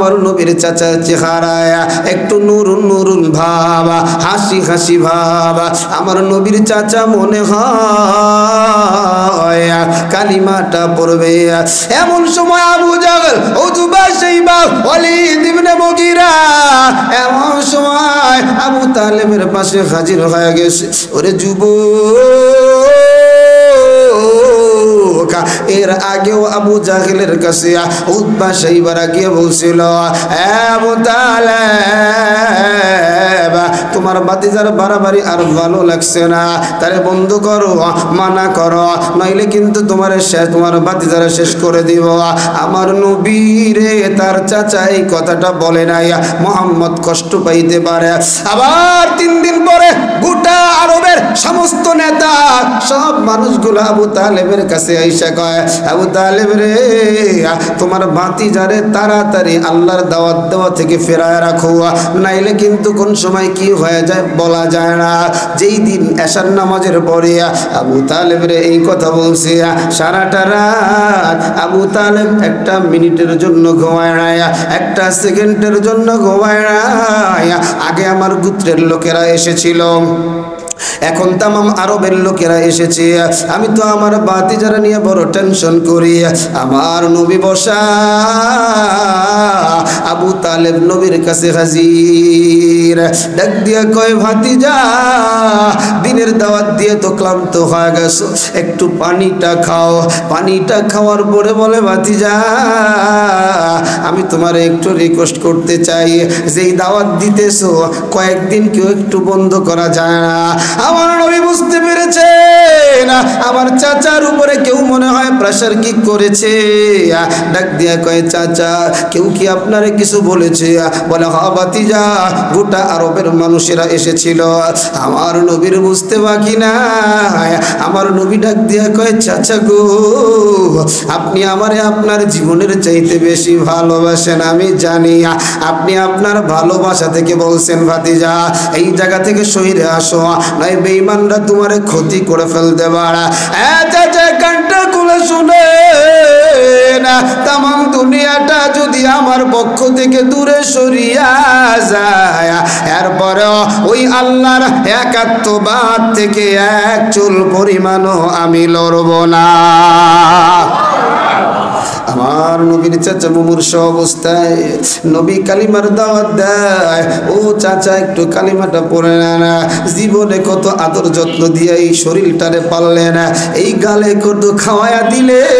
আমার নবীর চাচার চেহারায় একটু নুরুন নুরুন ভাব, হাসি হাসি ভাব। আমার নবীর চাচা মনে হয় কালিমাটা পড়বে। এমন সময় আবু জাহল, উতবা, শাইবা, ওয়ালিদ ইবনে মুগীরা এমন সময় আবু তালেবের পাশে হাজির হয়ে গেছে। ওরে যুবক, এর আগেও আবু জাহেলের কাছে উতবা শাইবারা গিয়ে বলছিল, আবু তালেব, তোমার ভাতিজার বাড়াবাড়ি আর ভালো লাগছে না, তারে বন্ধ করো, মানা করো, নইলে কিন্তু তোমার ভাতিজারা শেষ করে দিব। আমার নবীরে তার চাচা এই কথাটা বলে নাই, মুহাম্মদ কষ্ট পাইতে পারে। আবার 3 দিন পরে গোটা আরবের সমস্ত নেতা, সব মানুষগুলো আবু তালেবের কাছে আইসা কয়, আবু তালেব রে, তোমার ভাতিজারে তাড়াতাড়ি আল্লাহর দাওয়াত দেওয়া থেকে ফেরায় রাখো, নাইলে কিন্তু কোন সময় কি হয়ে যায় বলা যায় না। যেই দিন এশার নামাজের পরে আবু তালেব রে এই কথা বলছে, সারাটা রাত আবু তালেব 1 মিনিটের জন্য ঘুমায় না, 1 সেকেন্ডের জন্য ঘুমায় না। আগে আমার গোত্রের লোকেরা এসেছিল, এখন তামাম আরবের লোকেরা এসেছে, আমি তো আমার ভাতিজারা নিয়ে বড় টেনশন করি। আমার নবী বসা, আবু তালেব নবীর কাছে হাজির, ডাক দিয়া কয়, ভাতিজা, দিনের দাওয়াত দিয়ে তো ক্লান্ত হয়ে গেছো, একটু পানিটা খাও। পানিটা খাওয়ার পরে বলে, ভাতিজা, আমি তোমার একটু রিকোয়েস্ট করতে চাই, যেই দাওয়াত দিতেছো কয়েকদিন কেউ একটু বন্ধ করা যায় না। আমার নবী বুঝতে পেরেছেন আমার চাচার উপরে কেউ মনে হয় প্রেসার কি করেছে। ডাক দিয়া কয়, চাচা, কেউ কি আপনারে কিছু বলেছে? বলে, হ্যাঁ ভাতিজা, গোটা আরবের মানুষেরা এসেছিল। আমার নবীর বুঝতে বাকি না। আমার নবী ডাক দিয়া কয়, চাচা গো, আপনি আমারে আপনার জীবনের চাইতে বেশি ভালোবাসেন, আমি জানি। আপনি আপনার ভালোবাসা থেকে বলছেন, ভাতিজা, এই জায়গা থেকে সহিরে আসো, নয় বেঈমানরা তোমারে ক্ষতি করে ফেলতে পারে। চাচা, কানটা খুলে শুনে না, তাম দুনিয়াটা যদি আমার পক্ষ থেকে দূরে সরিয়া যায়, এরপরেও ওই আল্লাহর একাত্মবাদ থেকে এক চুল পরিমাণও আমি লড়ব না। আমার নবীর চাচা মুমূর্ষ অবস্থায় নবী কালিমার দাওয়াত দেয়, ও চাচা একটু কালিমাটা পড়ে না। জীবনে কত আদর যত্ন দিয়ে এই শরীরটারে পাললেন, এই গালে কত খাওয়ায়া দিলেন।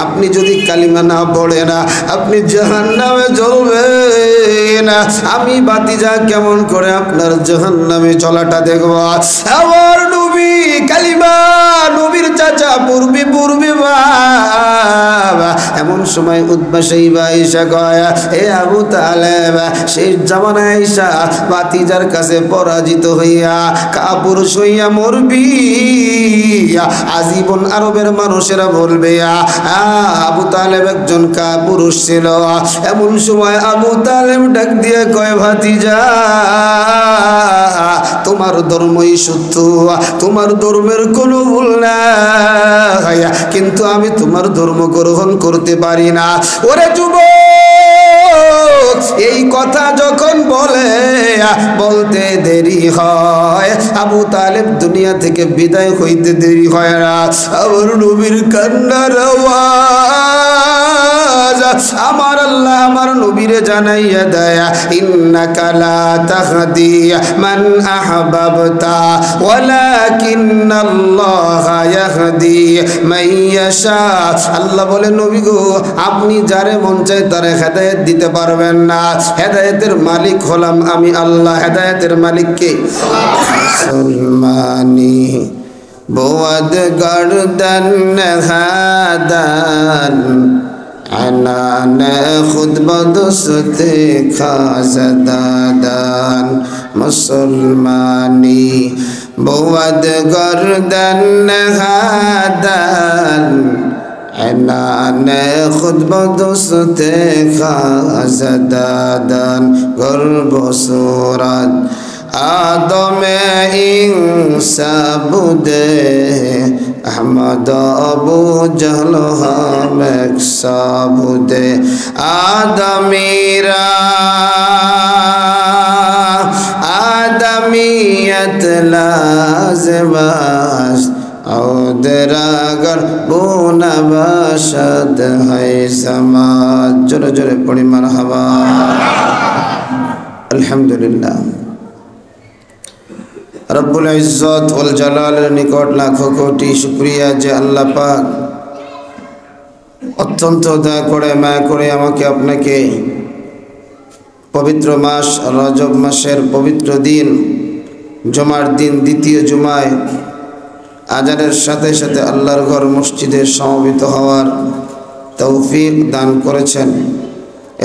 আপনি যদি কালিমা না পড়েন আপনি জাহান্নামে জ্বলবেন। আমি ভাতিজা কেমন করে আপনার জাহান্নামে চলাটা দেখব। আমার নবী কালিমা, নবীর চাচা পূর্বে পূর্বে বাবা। এমন সময় উতবা শাইবা আয়েশা কয়, এ আবু তালেব, সেই জামানায় আয়েশা ভাতিজার কাছে পরাজিত হইয়া কাপুরুষ হইয়া মরবি। আজীবন আরবের মানুষেরা বলবে আবু তালেব একজন কাপুরুষ ছিল। এমন সময় আবু তালেব ডাক দিয়ে কয়, ভাতিজা, তোমার ধর্মই সত্য, তোমার ধর্মের কোনো ভুল নাই, কিন্তু আমি তোমার ধর্ম গ্রহণ করতে পারি না। ওরে যুবক, এই কথা যখন বলতে দেরি হয়, আবু তালেব দুনিয়া থেকে বিদায় হইতে দেরি হয় না। আমার নবীর কান্নার আওয়াজ আমার আল্লাহ আমার নবীরে জানাইয়া দেয়, ইন্নাকা লা তাহদি মান আহবাবতা ওয়ালাকিন্নাল্লাহা ইয়াহদি মান ইয়াশা। আল্লাহ বলে, নবী গো, আপনি যারে মন চায় তারে হেদায়েত দিতে পারবেন না। হেদায়েতের মালিক হলাম আমি আল্লাহ। হেদায়েতের মালিক কে? মুসলমানি بود گردن نهادن عنان خود بدست خاز دادن مسلمانی بود گردن نهادن عنان خود بدست خاز دادن گرب و صورت আদমে ইনসা বুদে আহমদ আবু জাহল হামেক সাবুদে আদমিরা आदमियत लाज़िमास औदरागर बोना बाशद है समाज जोरे जोरे पढ़ी मरहबा अल्हम्दुलिल्लाह रब्बुल इज्जत वल जलालेर निकट लाखो कोटी शुक्रिया जे अल्लाह पाक अत्यंत दया करे माया करे आमाके आपनाके पवित्र मास रजब मासेर पवित्र दिन जुमार दिन द्वितीय जुमाय आजानेर साथे साथे आल्लाहर घर मस्जिदे समवेत हওয়ার तौफिक दान करेছেন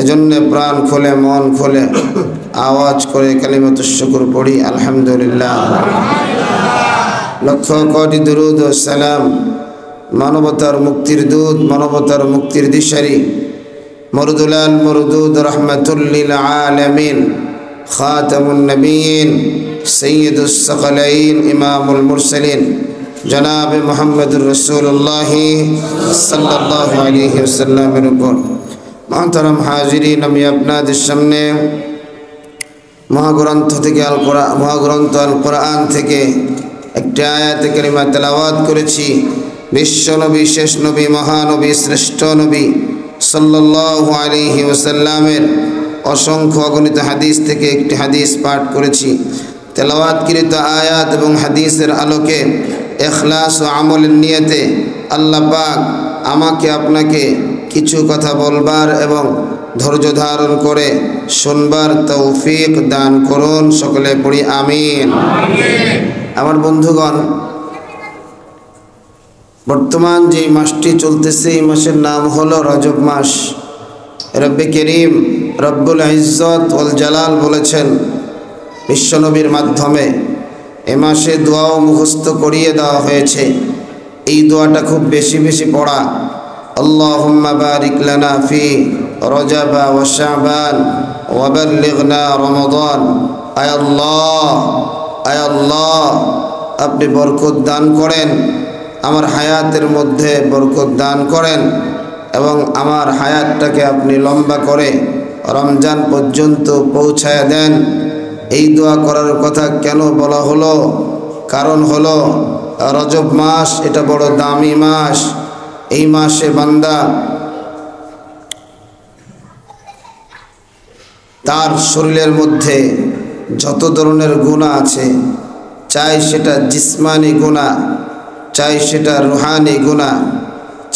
एजন্য प्राण खोले मन खोले आवाज करे कलिमातुश शुक्र पढ़ी अल्हम्दुलिल्लाह लक्ष कोटी दुरूद व सलाम मानवतार मुक्तिर दूत मानवतार मुक्तिर दिशारी मरुदुलाल मरुदूद रहमतुल लिल आलमीन खातमुन नबीयीन सय्यदुस सकलैन इमामुल मुरसलीन जनाब मुहम्मदुर रसूलुल्लाह सल्लल्लाहु अलैहि वसल्लम रुकुन मोहतरम हाजिरीन আমি আপনাদের সামনে মহাগ্রন্থ থেকে আল কোরআন থেকে একটি আয়াতে কারিমা তেলাওয়াত করেছি বিশ্ব নবী শেষ নবী মহানবী শ্রেষ্ঠ নবী सल्लल्लाहु अलैहि वसल्लमेर असंख्य अगणित हादिस থেকে একটি হাদিস পাঠ করেছি তেলাওয়াতকৃত আয়াত এবং হাদিসের আলোকে ইখলাস ও আমলের নিয়তে আল্লাহ পাক আমাকে আপনাকে কিছু কথা বলবার এবং ধৈর্য ধারণ করে শুনবার তৌফিক দান করুন সকলে পড়ি আমিন আমিন আমার বন্ধুগণ बर्तमान जे मासटी चलतेছে এই মাসের নাম হলো রজব মাস রব্বে করিম রব্বুল ইজ্জত ওয়াল জালাল বলেছেন বিশ্বনবীর মাধ্যমে এই মাসে দোয়াও মুখস্থ করিয়ে দেওয়া হয়েছে এই দোয়াটা খুব বেশি বেশি পড়া আল্লাহুম্মা বারিক লানা ফি রজব ওয়া শাবান ওয়া বাল্লিগনা রমাদান আয় আল্লাহ আপনি বরকত দান করেন আমার হায়াতের মধ্যে বরকত দান করেন এবং আমার হায়াতটাকে আপনি লম্বা করে রমজান পর্যন্ত পৌঁছায় দেন এই দোয়া করার কথা কেন বলা হলো কারণ হলো রজব মাস এটা বড় দামি মাস এই মাসে বান্দা তার শরীরের মধ্যে যত ধরনের গুনাহ আছে চাই সেটা জিসমানি গুনাহ চাই সেটা রুহানি গুনাহ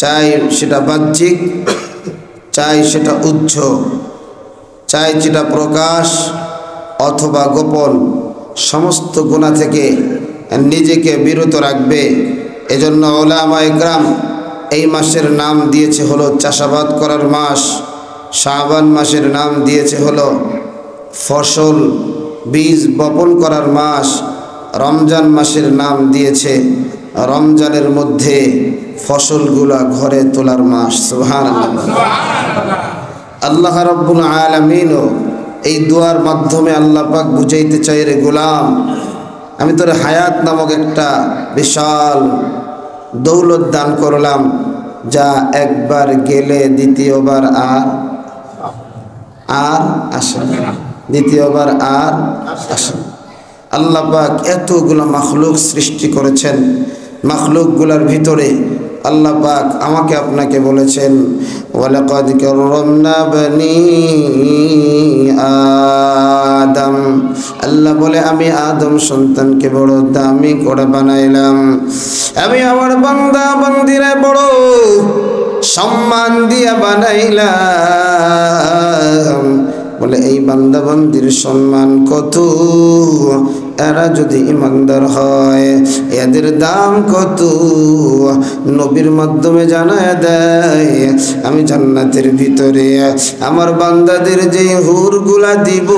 চাই সেটা বাহ্যিক চাই সেটা উচ্চ চাই সেটা প্রকাশ অথবা গোপন সমস্ত গুনাহ থেকে নিজেকে বিরত রাখবে এজন্য উলামায়ে কেরাম এই মাসের নাম দিয়েছে হলো চাষাবাদ করার মাস শাবান মাসের নাম দিয়েছে হলো ফসল বীজ বপন করার মাস রমজান মাসের নাম দিয়েছে রমজানের মধ্যে ফসলগুলা ঘরে তোলার মাস সুবহানাল্লাহ আল্লাহ রাব্বুল আলামিন এই দোয়ার মাধ্যমে আল্লাহ পাক বুঝাইতে চাই রে গোলাম আমি তোর হায়াত নামক একটা বিশাল দৌলত দান করলাম যা একবার গেলে দ্বিতীয়বার আর আসে না দ্বিতীয়বার আর আসে না আল্লাহ পাক এতগুলো মাখলুক সৃষ্টি করেছেন মাখলুকগুলোর ভিতরে আল্লাহ পাক আমাকে আপনাকে বলেছেন ওয়ালাকাদ কাররামনা বনি আদম আল্লাহ বলে আমি আদম সন্তানকে বড় দামি করে বানাইলাম আমি আমার বান্দা বান্দিরে বড় সম্মান দিয়ে বানাইলাম বলে এই বান্দা বান্দির সম্মান কত এরা যদি ইমানদার হয় এদের দাম কত নবীর মাধ্যমে জানায় দেয়। আমি জান্নাতের ভিতরে আমার বান্দাদের যে হুরগুলা দিব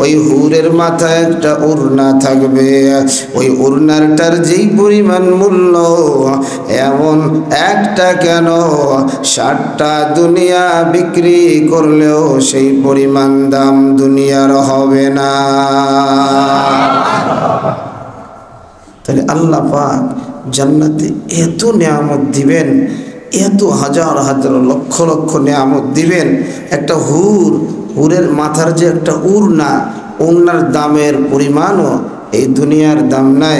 ওই হুরের মাথায় একটা ওড়না থাকবে, ওই ওড়নাটার যেই পরিমাণ মূল্য এমন একটা কেন 60টা দুনিয়া বিক্রি করলেও সেই পরিমাণ দাম দুনিয়ার হবে না। তাহলে আল্লাহ পাক জান্নাতে এত নিয়ামত দিবেন, এত হাজার হাজার লক্ষ লক্ষ নিয়ামত দিবেন। একটা হুরের মাথার যে একটা ওড়নার দামের পরিমাণও এই দুনিয়ার দাম নাই।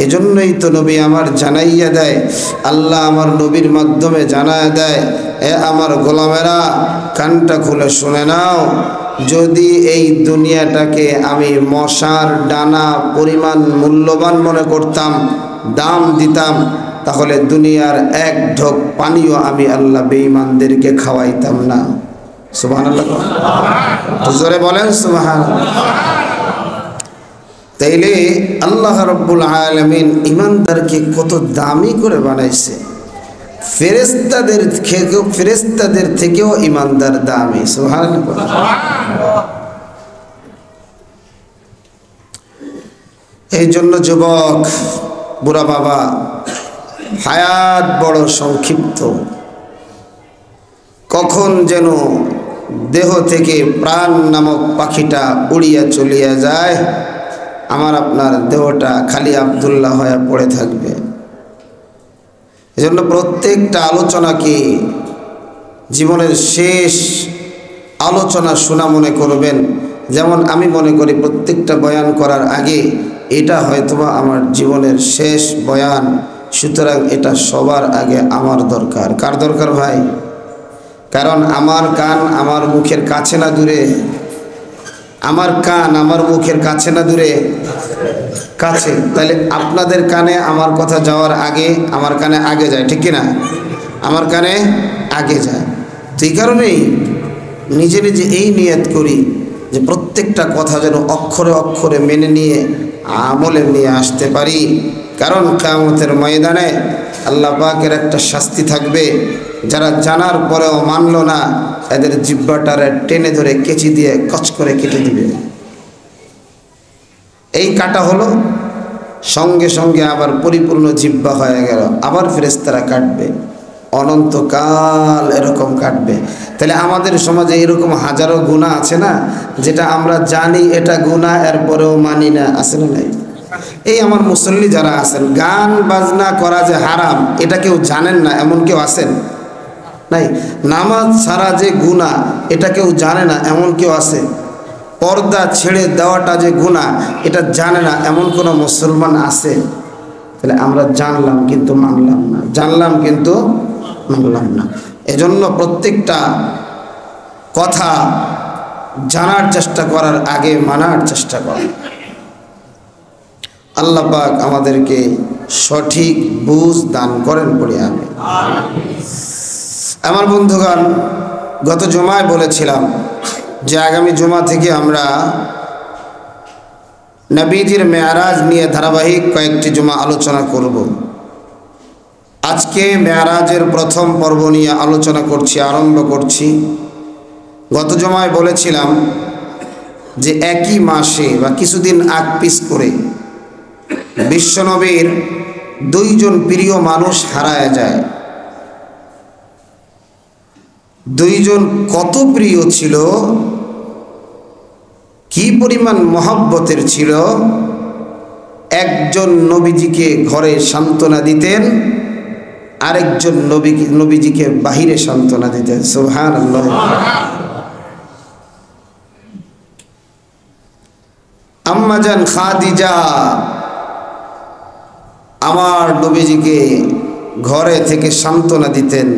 এজন্যই তো নবী আমার জানাইয়া দেয়, আল্লাহ আমার নবীর মাধ্যমে জানায় দেয়, এ আমার গোলামেরা কানটা খুলে শুনে নাও, যদি এই দুনিয়াটাকে আমি মশার ডানা পরিমাণ মূল্যবান মনে করতাম, দাম দিতাম, তাহলে দুনিয়ার এক ঢোক পানিও আমি আল্লাহ বেঈমানদেরকে খাওয়াইতাম না। সুবহানাল্লাহ, জোরে বলেন সুবহানাল্লাহ। তাইলে আল্লাহ রাব্বুল আলামিন ইমানদারকে কত দামি করে বানাইছে। ফেরেশতাদের থেকেও ইমানদার দামি। সুবহানাল্লাহ। এই জন্য যুবক, বুড়া বাবা, হায়াত বড় সংক্ষিপ্ত। কখন যেন দেহ থেকে প্রাণ নামক পাখিটা উড়িয়া চলিয়া যায়, আমার আপনার দেহটা খালি আব্দুল্লাহ হয়ে পড়ে থাকবে। এজন্য প্রত্যেকটা আলোচনাকে জীবনের শেষ আলোচনা শোনা মনে করবেন। যেমন আমি মনে করি প্রত্যেকটা বয়ান করার আগে এটা হয়তোবা আমার জীবনের শেষ বয়ান, সুতরাং এটা সবার আগে আমার দরকার। কার দরকার ভাই? কারণ আমার কান আমার মুখের কাছে না দূরে? আমার কান আমার মুখের কাছে না দূরে? কাছে। তাহলে আপনাদের কানে আমার কথা যাওয়ার আগে আমার কানে আগে যায়, ঠিক কিনা? আমার কানে আগে যায়। তো এই কারণেই নিজে নিজে এই নিয়ত করি যে প্রত্যেকটা কথা যেন অক্ষরে অক্ষরে মেনে নিয়ে আমলে নিয়ে আসতে পারি। কারণ কিয়ামতের ময়দানে আল্লাহ পাকের একটা শাস্তি থাকবে, যারা জানার পরেও মানল না এদের জিহ্বাটারে টেনে ধরে কেচি দিয়ে কচ করে কেটে দিবে। এই কাটা হলো, সঙ্গে সঙ্গে আবার পরিপূর্ণ জিহ্বা হয়ে গেল, আবার ফেরেশতারা কাটবে, অনন্তকাল এরকম কাটবে। তাহলে আমাদের সমাজে এরকম হাজারো গুনাহ আছে না, যেটা আমরা জানি এটা গুনাহ এরপরেও মানি না, আছে না নাই? এই আমার মুসল্লি যারা আছেন, গান বাজনা করা যে হারাম এটা কেউ জানেন না এমন কেউ আছেন? নাই। নামাজ ছাড়া যে গুনাহ এটা কেউ জানে না এমন কেউ আছে? পর্দা ছেড়ে দেওয়াটা যে গুনাহ এটা জানে না এমন কোনো মুসলমান আছে? তাহলে আমরা জানলাম কিন্তু মানলাম না, জানলাম কিন্তু মানলাম না। এজন্য প্রত্যেকটা কথা জানার চেষ্টা করার আগে মানার চেষ্টা করা। আল্লাহ পাক আমাদেরকে সঠিক বুঝ দান করেন বলে আমি। আমার বন্ধুগণ, গত জুমায় বলেছিলাম যে আগামী জুমা থেকে আমরা নবীজির মেয়ারাজ নিয়ে ধারাবাহিক কয়েকটি জুমা আলোচনা করব। আজকে মেয়ারাজের প্রথম পর্ব নিয়ে আলোচনা আরম্ভ করছি। গত জুমায় বলেছিলাম যে একই মাসে বা কিছুদিন আগ পিছ করে বিশ্বনবীর দুইজন প্রিয় মানুষ হারায় যায়। দুইজন কত প্রিয় ছিল, কি পরিমাণ মহব্বতের ছিল। একজন নবীজিকে ঘরে সান্ত্বনা দিতেন, আরেকজন নবীজিকে বাহিরে সান্ত্বনা দিতেন। সুবহানাল্লাহ। আম্মাজান খাদিজা আমার নবীজিকে ঘরে থেকে সান্ত্বনা দিতেন,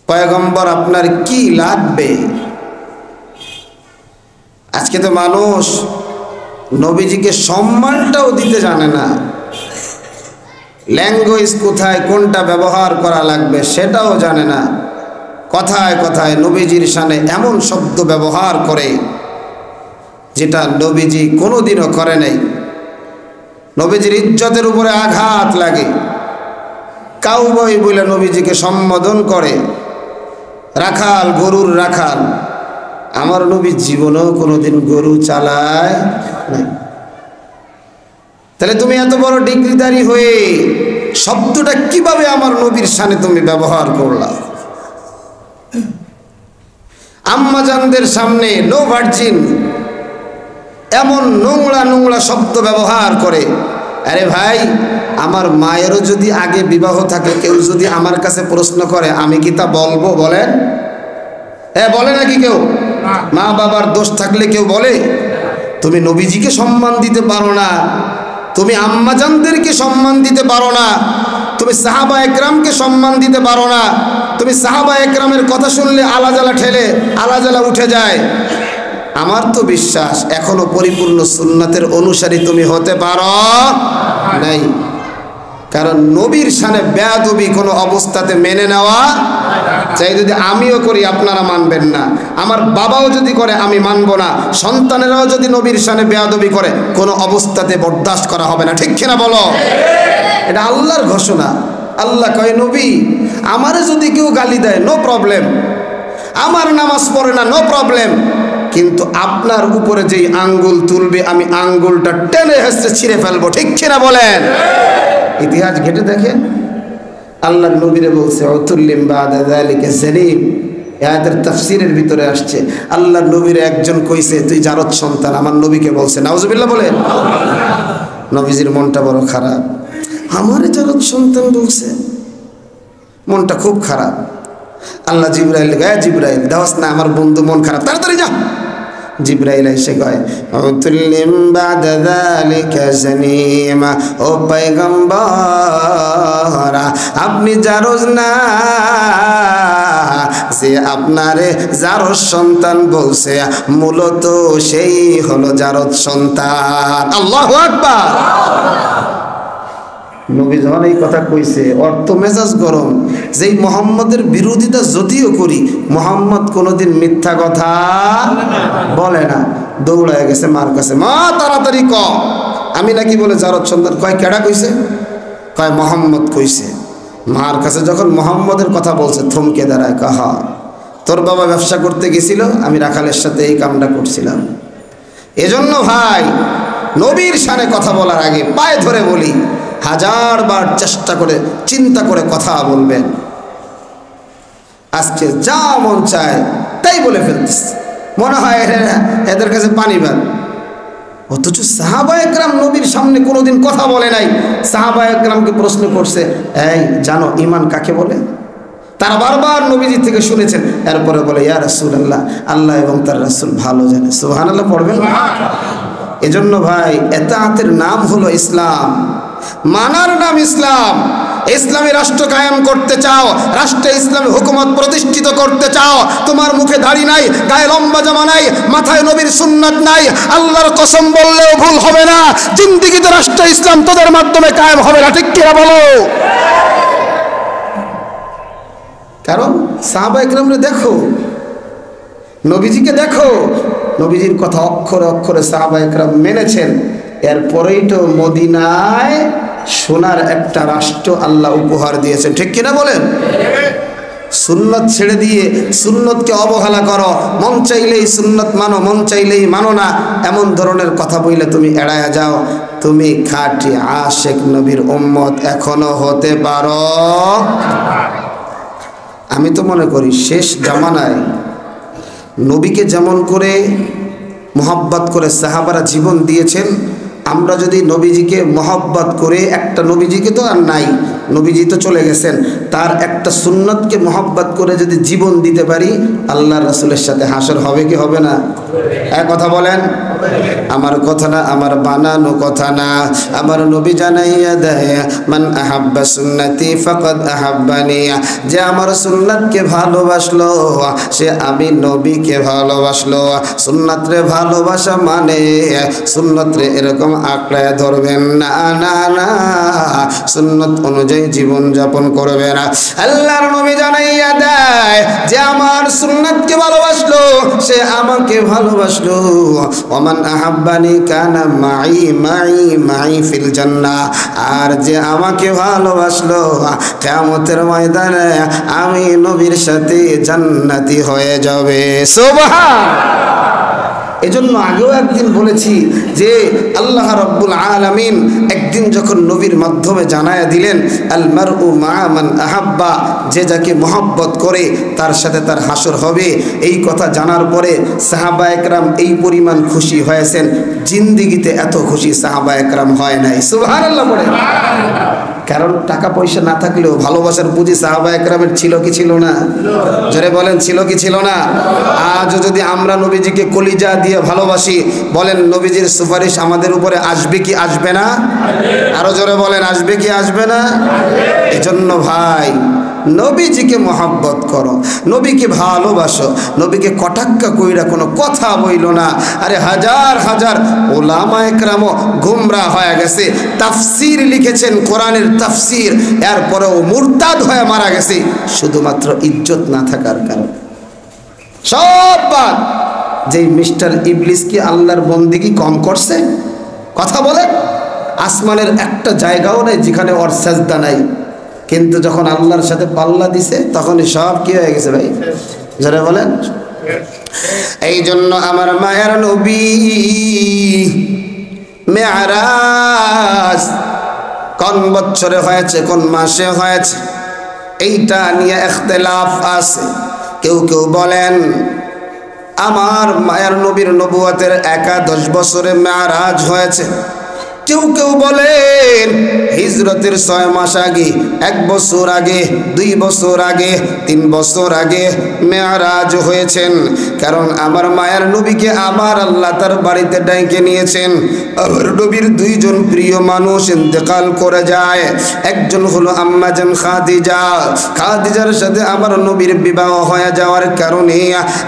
পয়গম্বর আপনার কি লাগবে? আজকে তো মানুষ নবীজিকে সম্মানটাও দিতে জানে না, ল্যাঙ্গুয়েজ কোথায় কোনটা ব্যবহার করা লাগবে সেটাও জানে না। কথায় কথায় নবীজির শানে এমন শব্দ ব্যবহার করে যেটা নবীজি কোনোদিনও করে নাই। নবীজির ইজ্জতের উপরে আঘাত লাগে। কাউবয় বলে নবীজিকে সম্বোধন করে, রাখাল, গরুর রাখাল। আমার নবী জীবনেও কোনোদিন গরু চালায় নাই। তাহলে তুমি এত বড় ডিগ্রিধারী হয়ে শব্দটা কিভাবে আমার নবীর শানে তুমি ব্যবহার করলা? আম্মাজানদের সামনে নো ভার্জিন এমন নোংরা নোংরা শব্দ ব্যবহার করে। আরে ভাই, আমার মায়েরও যদি আগে বিবাহ থাকে, কেউ যদি আমার কাছে প্রশ্ন করে, আমি কি তা বলবো? বলেন? বলে নাকি কেউ? মা বাবার দোষ থাকলে কেউ বলে? তুমি নবীজিকে সম্মান দিতে পারো না, তুমি আম্মাজানদেরকে সম্মান দিতে পারো না, তুমি সাহাবা একরামকে সম্মান দিতে পারো না। তুমি সাহাবা একরামের কথা শুনলে আলাজালা ঠেলে আলাজালা উঠে যায়। আমার তো বিশ্বাস এখনো পরিপূর্ণ সুন্নাতের অনুসারী তুমি হতে পারো নাই। কারণ নবীর শানে বেয়াদবি কোনো অবস্থাতে মেনে নেওয়া চাই। যদি আমিও করি আপনারা মানবেন না, আমার বাবাও যদি করে আমি মানব না, সন্তানেরাও যদি নবীর শানে বেয়াদবি করে কোনো অবস্থাতে বরদাস্ত করা হবে না। ঠিক কিনা বলো? এটা আল্লাহর ঘোষণা। আল্লাহ কয়, নবী আমারে যদি কেউ গালি দেয় নো প্রবলেম, আমার নামাজ পড়ে না নো প্রবলেম, কিন্তু আপনার উপরে যেই আঙ্গুল তুলবে আমি আঙ্গুলটা টেনে হেসে ছিঁড়ে ফেলবো। ঠিক কিনা বলেন? ইতিহাস ঘেটে দেখেন, আল্লাহ নবীরে বলছে উতুল্লিম বাদা যালিকা জানিম। আয়াতের তাফসীরের ভিতরে আসছে আল্লাহ নবীরে একজন কইছে তুই জারদ সন্তান। আমার নবীকে বলছে, নাউজুবিল্লাহ বলেন। নবীজির মনটা বড় খারাপ, আমারে জারদ সন্তান বলছে, মনটা খুব খারাপ। আল্লাহ জিবরাইল গায়ে, জিবরাইল দাওয়াস না, আমার বন্ধু মন খারাপ, তাড়াতাড়ি যা। জিবরাইল এসে কয় উতুল্লিম বাদা যালিকা জানিমা, ও পয়গম্বর আপনি জারজ না, যে আপনারে জারজ সন্তান বলছে মূলত সেই হলো জারদ সন্তান। আল্লাহু আকবার। নবী যখন এই কথা কইছে অর্থ মেজাজ গরম, যেই মোহাম্মদের বিরোধিতা যদিও করি, মোহাম্মদ কোনোদিন মিথ্যা কথা বলে না। দৌড়ায় গেছে মার কাছে, মা তাড়াতাড়ি ক আমি নাকি বলে জারদ সন্তান। কয় কেডা কইছে? কয় মোহাম্মদ কইছে। মার কাছে যখন মোহাম্মদের কথা বলছে থমকে দাঁড়ায়, কাহা তোর বাবা ব্যবসা করতে গেছিল, আমি রাখালের সাথে এই কামটা করছিলাম। এজন্য ভাই নবীর শানে কথা বলার আগে পায়ে ধরে বলি, 1000 বার চেষ্টা করে চিন্তা করে কথা বলবেন। আজকে যা মন চায় তাই বলে ফেলতেছে, মনে হয় এদের কাছে পানি ভাত। অথচ সাহাবা একরাম নবীর সামনে কোনোদিন কথা বলে নাই। সাহাবা একরামকে প্রশ্ন করছে, এই জানো ঈমান কাকে বলে? তারা বারবার নবীজি থেকে শুনেছেন। এরপরে বলে, ইয়া রাসূলুল্লাহ, আল্লাহ এবং তার রাসূল ভালো জানে। সুবহানাল্লাহ পড়বেন। এজন্য ভাই এতাআতের নাম হলো ইসলাম, মানার নাম ইসলাম। ইসলামী রাষ্ট্র কায়েম করতে চাও, রাষ্ট্রে ইসলামী হুকুমত প্রতিষ্ঠিত করতে চাও, তোমার মুখে দাড়ি নাই, গায়ে লম্বা জামা নাই, মাথায় নবীর সুন্নাত নাই, আল্লাহর কসম বললেও ভুল হবে না, জিন্দেগিতে রাষ্ট্র ইসলাম তোদের মাধ্যমে কায়েম হবে না। ঠিক কিনা বলো? কারণ সাহাবা একরামরে দেখো, নবীজিকে দেখো, নবীজির কথা অক্ষরে অক্ষরে সাহাবা একরাম মেনেছেন। এরপরেই তো মদিনায় সোনার একটা রাষ্ট্র আল্লাহ উপহার দিয়েছেন। ঠিক কিনা বলেন? সুন্নত ছেড়ে দিয়ে সুন্নতকে অবহেলা করো, মন চাইলেই সুন্নত মানো, মন চাইলেই মানো না, এমন ধরনের কথা বললে তুমি এড়ায়া যাও, তুমি খাঁটি আশেক নবীর উম্মত এখনো হতে পারো। আমি তো মনে করি শেষ জামানায় নবীকে যেমন করে মোহাব্বত করে সাহাবারা জীবন দিয়েছেন, আমরা যদি নবীজিকে মহব্বত করে, একটা নবীজিকে তো আর নাই, নবীজি তো চলে গেছেন, তার একটা সুন্নতকে মহব্বত করে যদি জীবন দিতে পারি, আল্লাহ রাসূলের সাথে হাসর হবে কি হবে না? এক কথা বলেন। আমার কথা না, আমার বানানো কথা না, আমার নবী জানাইয়া দেয়, মান আহাব্বা সুন্নতি ফাকাদ আহাব্বানি, যে আমার সুন্নাতকে ভালোবাসলো সে আমি নবীকে ভালোবাসলো। সুন্নাতরে ভালোবাসা মানে সুন্নতরে এরকম আঁকড়ায় ধরবেন না, না না, সুন্নত অনুযায়ী জীবন যাপন করবে না। আল্লাহর নবী জানাইয়া দেয়, যে আমার সুন্নাতকে ভালোবাসলো সে আমাকে ভালোবাসলো। ওমান আহাব্বানি কানা মাই মাই মাই ফিল জান্নাহ, আর যে আমাকে ভালোবাসলো কিয়ামতের ময়দানে আমি নবীর সাথে জান্নাতি হয়ে যাবে। সুবহান। এজন্য আগেও একদিন বলেছি যে আল্লাহ রাব্বুল আলামিন একদিন যখন নবীর মাধ্যমে জানায়া দিলেন আল মারউ মা মান আহাব্বা, যে যাকে মহব্বত করে তার সাথে তার হাসর হবে, এই কথা জানার পরে সাহাবা একরাম এই পরিমাণ খুশি হয়েছেন, জিন্দিগিতে এত খুশি সাহাবা একরাম হয় নাই। সুবহানাল্লাহ পড়ে। কারণ টাকা পয়সা না থাকলেও ভালোবাসার পুঁজি সাহাবা একরামের ছিল কি ছিল না? জোরে বলেন, ছিল কি ছিল না? আজও যদি আমরা নবীজিকে কলিজা দিয়ে ভালোবাসি, বলেন নবীজির সুপারিশ আমাদের উপরে আসবে কি আসবে না? আরো জোরে বলেন, আসবে কি আসবে না? এজন্য ভাই নবীজিকে মহব্বত করো, নবীকে ভালোবাসো, নবীকে কটাক্কা কইরা কোনো কথা বইল না। আরে হাজার হাজার ওলামা একরামও গুমরা হয়ে গেছে, তাফসীর লিখেছেন কোরআনের তাফসীর, এরপরেও মুরতাদ হয়ে মারা গেছে শুধুমাত্র ইজ্জত না থাকার কারণে। সব বাদ। যেই মিস্টার ইবলিস কি আল্লাহর বন্দেগী কম করছে? কথা বলেন। আসমানের একটা জায়গাও নাই যেখানে ওর সাজদা নাই, কিন্তু যখন আল্লাহর সাথে পাল্লা দিছে তখনই সব কি হয়ে গেছে ভাই? যারা বলেন। এই জন্য আমার মায়ের নবী মেরাজ কোন বছরে হয়েছে, কোন মাসে হয়েছে, এইটা নিয়ে ইখতিলাফ আছে। কেউ কেউ বলেন আমার মায়ের নবীর নবুয়তের 11 বছরে মেরাজ হয়েছে, কেউ কেউ বলেন হিজরতের 6 মাস আগে, 1 বছর আগে, 2 বছর আগে, 3 বছর আগে মেরাজ হয়েছেন। কারণ আমার মায়ের নবীকে আমার আল্লাহ তার বাড়িতে ডেকে নিয়েছেন। আমার নবীর 2 জন প্রিয় মানুষ ইন্তেকাল করে যায়। একজন হলো আম্মা জান খাদিজা। খাদিজার সাথে আমার নবীর বিবাহ হয়ে যাওয়ার কারণে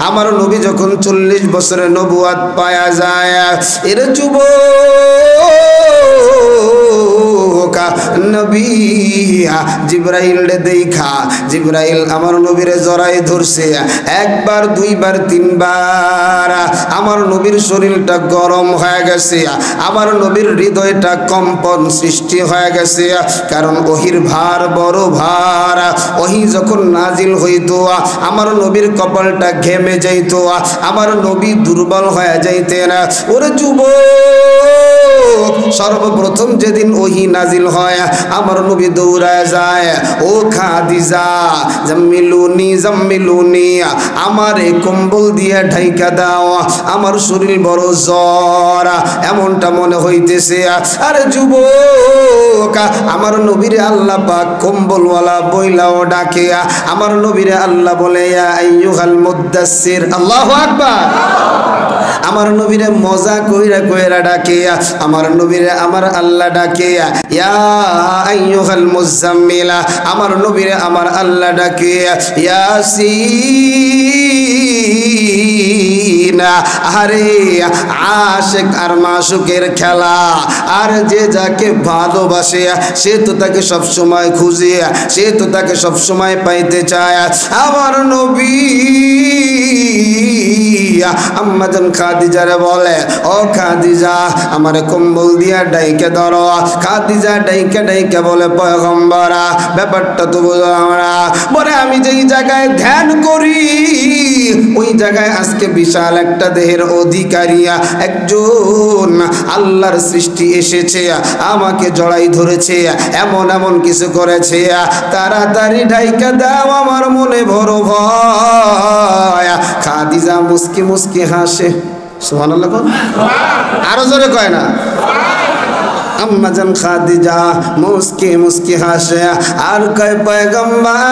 আমার নবী যখন 40 বছরের নবুয়ত পায়া যায়, এর নবী জিবরাইল দেখা, জিবরাইল আমার নবীর জড়াই ধরছে। 1 বার 2 বার 3 বার আমার নবীর শরীরটা গরম হয়ে গেছে, আমার নবীর হৃদয়টা কম্পন সৃষ্টি হয়ে গেছে। কারণ ওহির ভার বড় ভার, ওহি যখন নাজিল হইতো আমার নবীর কপালটা ঘেমে যাইত, আমার নবী দুর্বল হয়ে যাইতেন। ওরে যুবক, সর্বপ্রথম যেদিন ওহি নাজিল হয় আমার নবী দৌড়ায় যায়, ও খাদিজা জাম্মিলুনি জাম্মিলুনি, আমারে কম্বল দিয়ে ঢাইকা দাও, আমার শরীর বড় জ্বর, এমনটা মনে হইতেছে। আরে যুবক, আমার নবীরে আল্লাহ পাক কম্বলওয়ালা বইলাও ডাকে, আমার নবীরে আল্লাহ বলে ইয়া আইয়ুহাল মুদ্দাসসির। আল্লাহু আকবার। আমার নবীরে মজা কইরা কইরা ডাকে, আমার নবীরে আমার আল্লাহ ডাকে ইয়া আইয়ুহাল মুজাম্মিল, আমার নবীরে আমার আল্লাহ ডাকে ইয়াসিন। আরে আশিক আর মাশুকের খেলা, আর যে যাকে ভালোবাসে সে তো তাকে সব সময় খুঁজে, সে তো তাকে সব সময় পাইতে চায়। আমার নবী আম্মা জান খাদিজারে বলে, ও খাদিজা আমারে কম্বল দিয়া ডাইকে ধরো। খাদিজা ডাইকে ডাইকে বলে, পয়গম্বর ব্যাপারটা তো বুঝলাম না। বলে আমি যেই জায়গায় ধ্যান করি ওই জায়গায় আজকে বিশাল একটা দেহের অধিকারী একজন আল্লাহর সৃষ্টি এসেছে, আমাকে জড়াই ধরেছে, এমন এমন কিছু করেছে, তাড়াতাড়ি ডাইকা দাও, আমার মনে বড় ভয়। খাদিজা মুস্কি মুস্কি হাসে। সুবহানাল্লাহ। আরো জোরে কয় না? আম্মা জান খাদিজা মুস্কি মুস্কি হাসে আর কয়, পয়গম্বর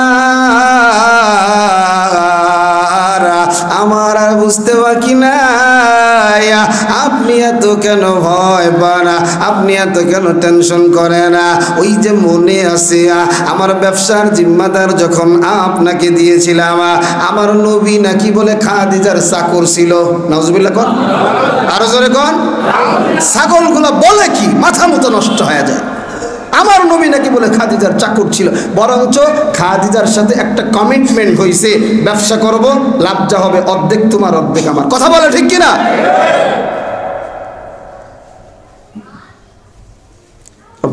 আমার আর বুঝতে বাকি নাই, আপনি এত কেন ভয় পান, আপনি এত কেন টেনশন করেন? ওই যে মনে আছে আমার ব্যবসার জিম্মাদার যখন আপনাকে দিয়েছিলাম, আমার নবী নাকি বলে খাদিজার চাকর ছিল। নাউজুবিল্লাহ কোন? আরো জোরে কোন? ছাগলগুলো বলে কি মাথা মতো নষ্ট হয়ে যায়। আমার নবী নাকি বলে খাদিজার চাকর ছিল, বরঞ্চ খাদিজার সাথে একটা কমিটমেন্ট হয়েছে, ব্যবসা করব, লাভ যা হবে অর্ধেক তোমার অর্ধেক আমার। কথা বলে ঠিক কিনা?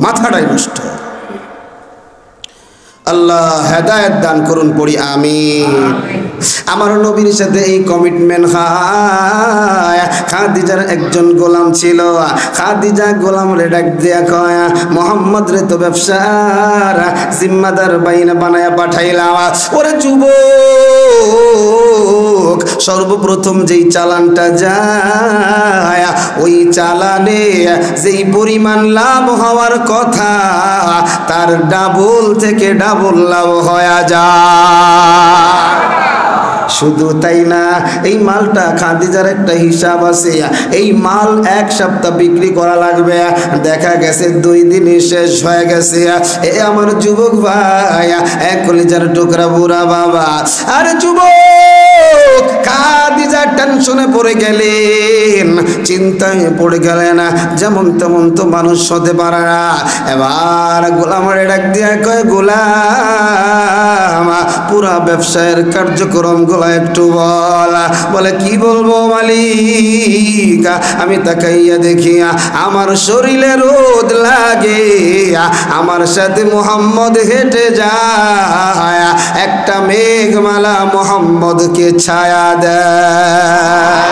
মাথাটাই নষ্ট। আল্লাহ হেদায়েত দান করুন, পড়ি আমিন। আমার নবীর সাথে এই কমিটমেন্ট হয়। খাদিজার একজন গোলাম ছিল, খাদিজা গোলাম রে ডাক দিয়া কয়, মোহাম্মদ রে তো ব্যবসার জিম্মাদার বাইনা বানায়া পাঠাইলাম। ওরে যুবক, সর্বপ্রথম যেই চালানটা যায় ওই চালানে যেই পরিমাণ লাভ হওয়ার কথা তার ডাবল থেকে ডাবল লাভ হয়ে যায়। শুধু তাই না, এই মালটা খাদিজার একটা হিসাব আছে, এই মাল এক সপ্তাহ বিক্রি করা লাগবে। দেখা গেছে 2 দিনে শেষ হয়ে গেছে। এ আমার যুবক ভাই, এক কলিজার টুকরা বুড়া বাবা, আরে যুবক, খাদিজা টেনশনে পড়ে গেলেন, চিন্তায় পড়ে গেলেন। যেমন তেমন তো মানুষ হতে পারে না। এবার গোলামের ডাক দিয়া কয়, গোলাম, পুরা ব্যবসায়ের কার্যক্রম একটু বলে কি বলবো মালিক? আমি তাকাইয়া দেখি আমার শরীরে রোদ লাগে, আমার সাথে মোহাম্মদ হেঁটে যায়, একটা মেঘমালা মোহাম্মদকে ছায়া দেয়।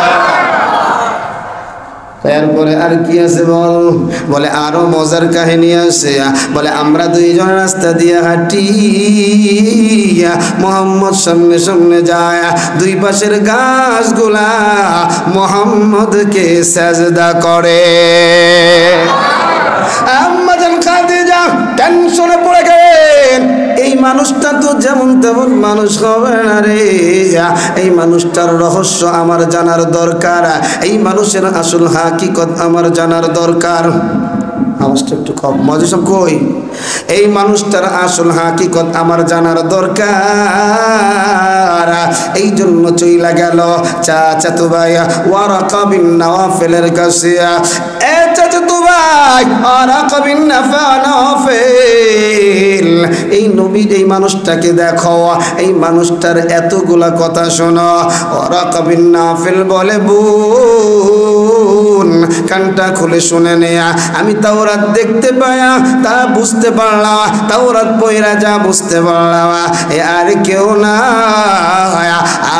এরপরে আর কি আছে বল? বলে আরো মজার কাহিনী আছে। বলে আমরা দুইজন রাস্তা দিয়ে হাঁটি, মোহাম্মদ সামনে সামনে যায়, দুই পাশের গাছগুলা মোহাম্মদকে সাজদা করে। আম্মাজান খাদিজা টেনশনে পড়ে গেলেন, এই মানুষটা তো যেমন তেমন মানুষ হবে না রে, এই মানুষটার রহস্য আমার জানার দরকার, এই মানুষের আসল হাকিকত আমার জানার দরকার। আওয়াজটা একটু কম, মজা সব কই। এই মানুষটার আসল হাকিকত আমার জানার দরকার। এই জন্য চইলা গেল চাচাতো ভাই ওয়ারাকা বিন নাওফেলের কাছে। এ চাচাতো ভাই ওয়ারাকা বিন নাওফেল, এই নবীর এই মানুষটাকে দেখো, এই মানুষটার এতগুলা কথা শোনো। ওয়ারাকা বিন নাওফেল বলে, বোন কানটা খুলে শুনে নেয়া, আমি তাওরাত দেখতে পায়া তা বুঝতে পারলাম, তাওরাত পয়রা যা বুঝতে পারলাম, এ আর কেউ না,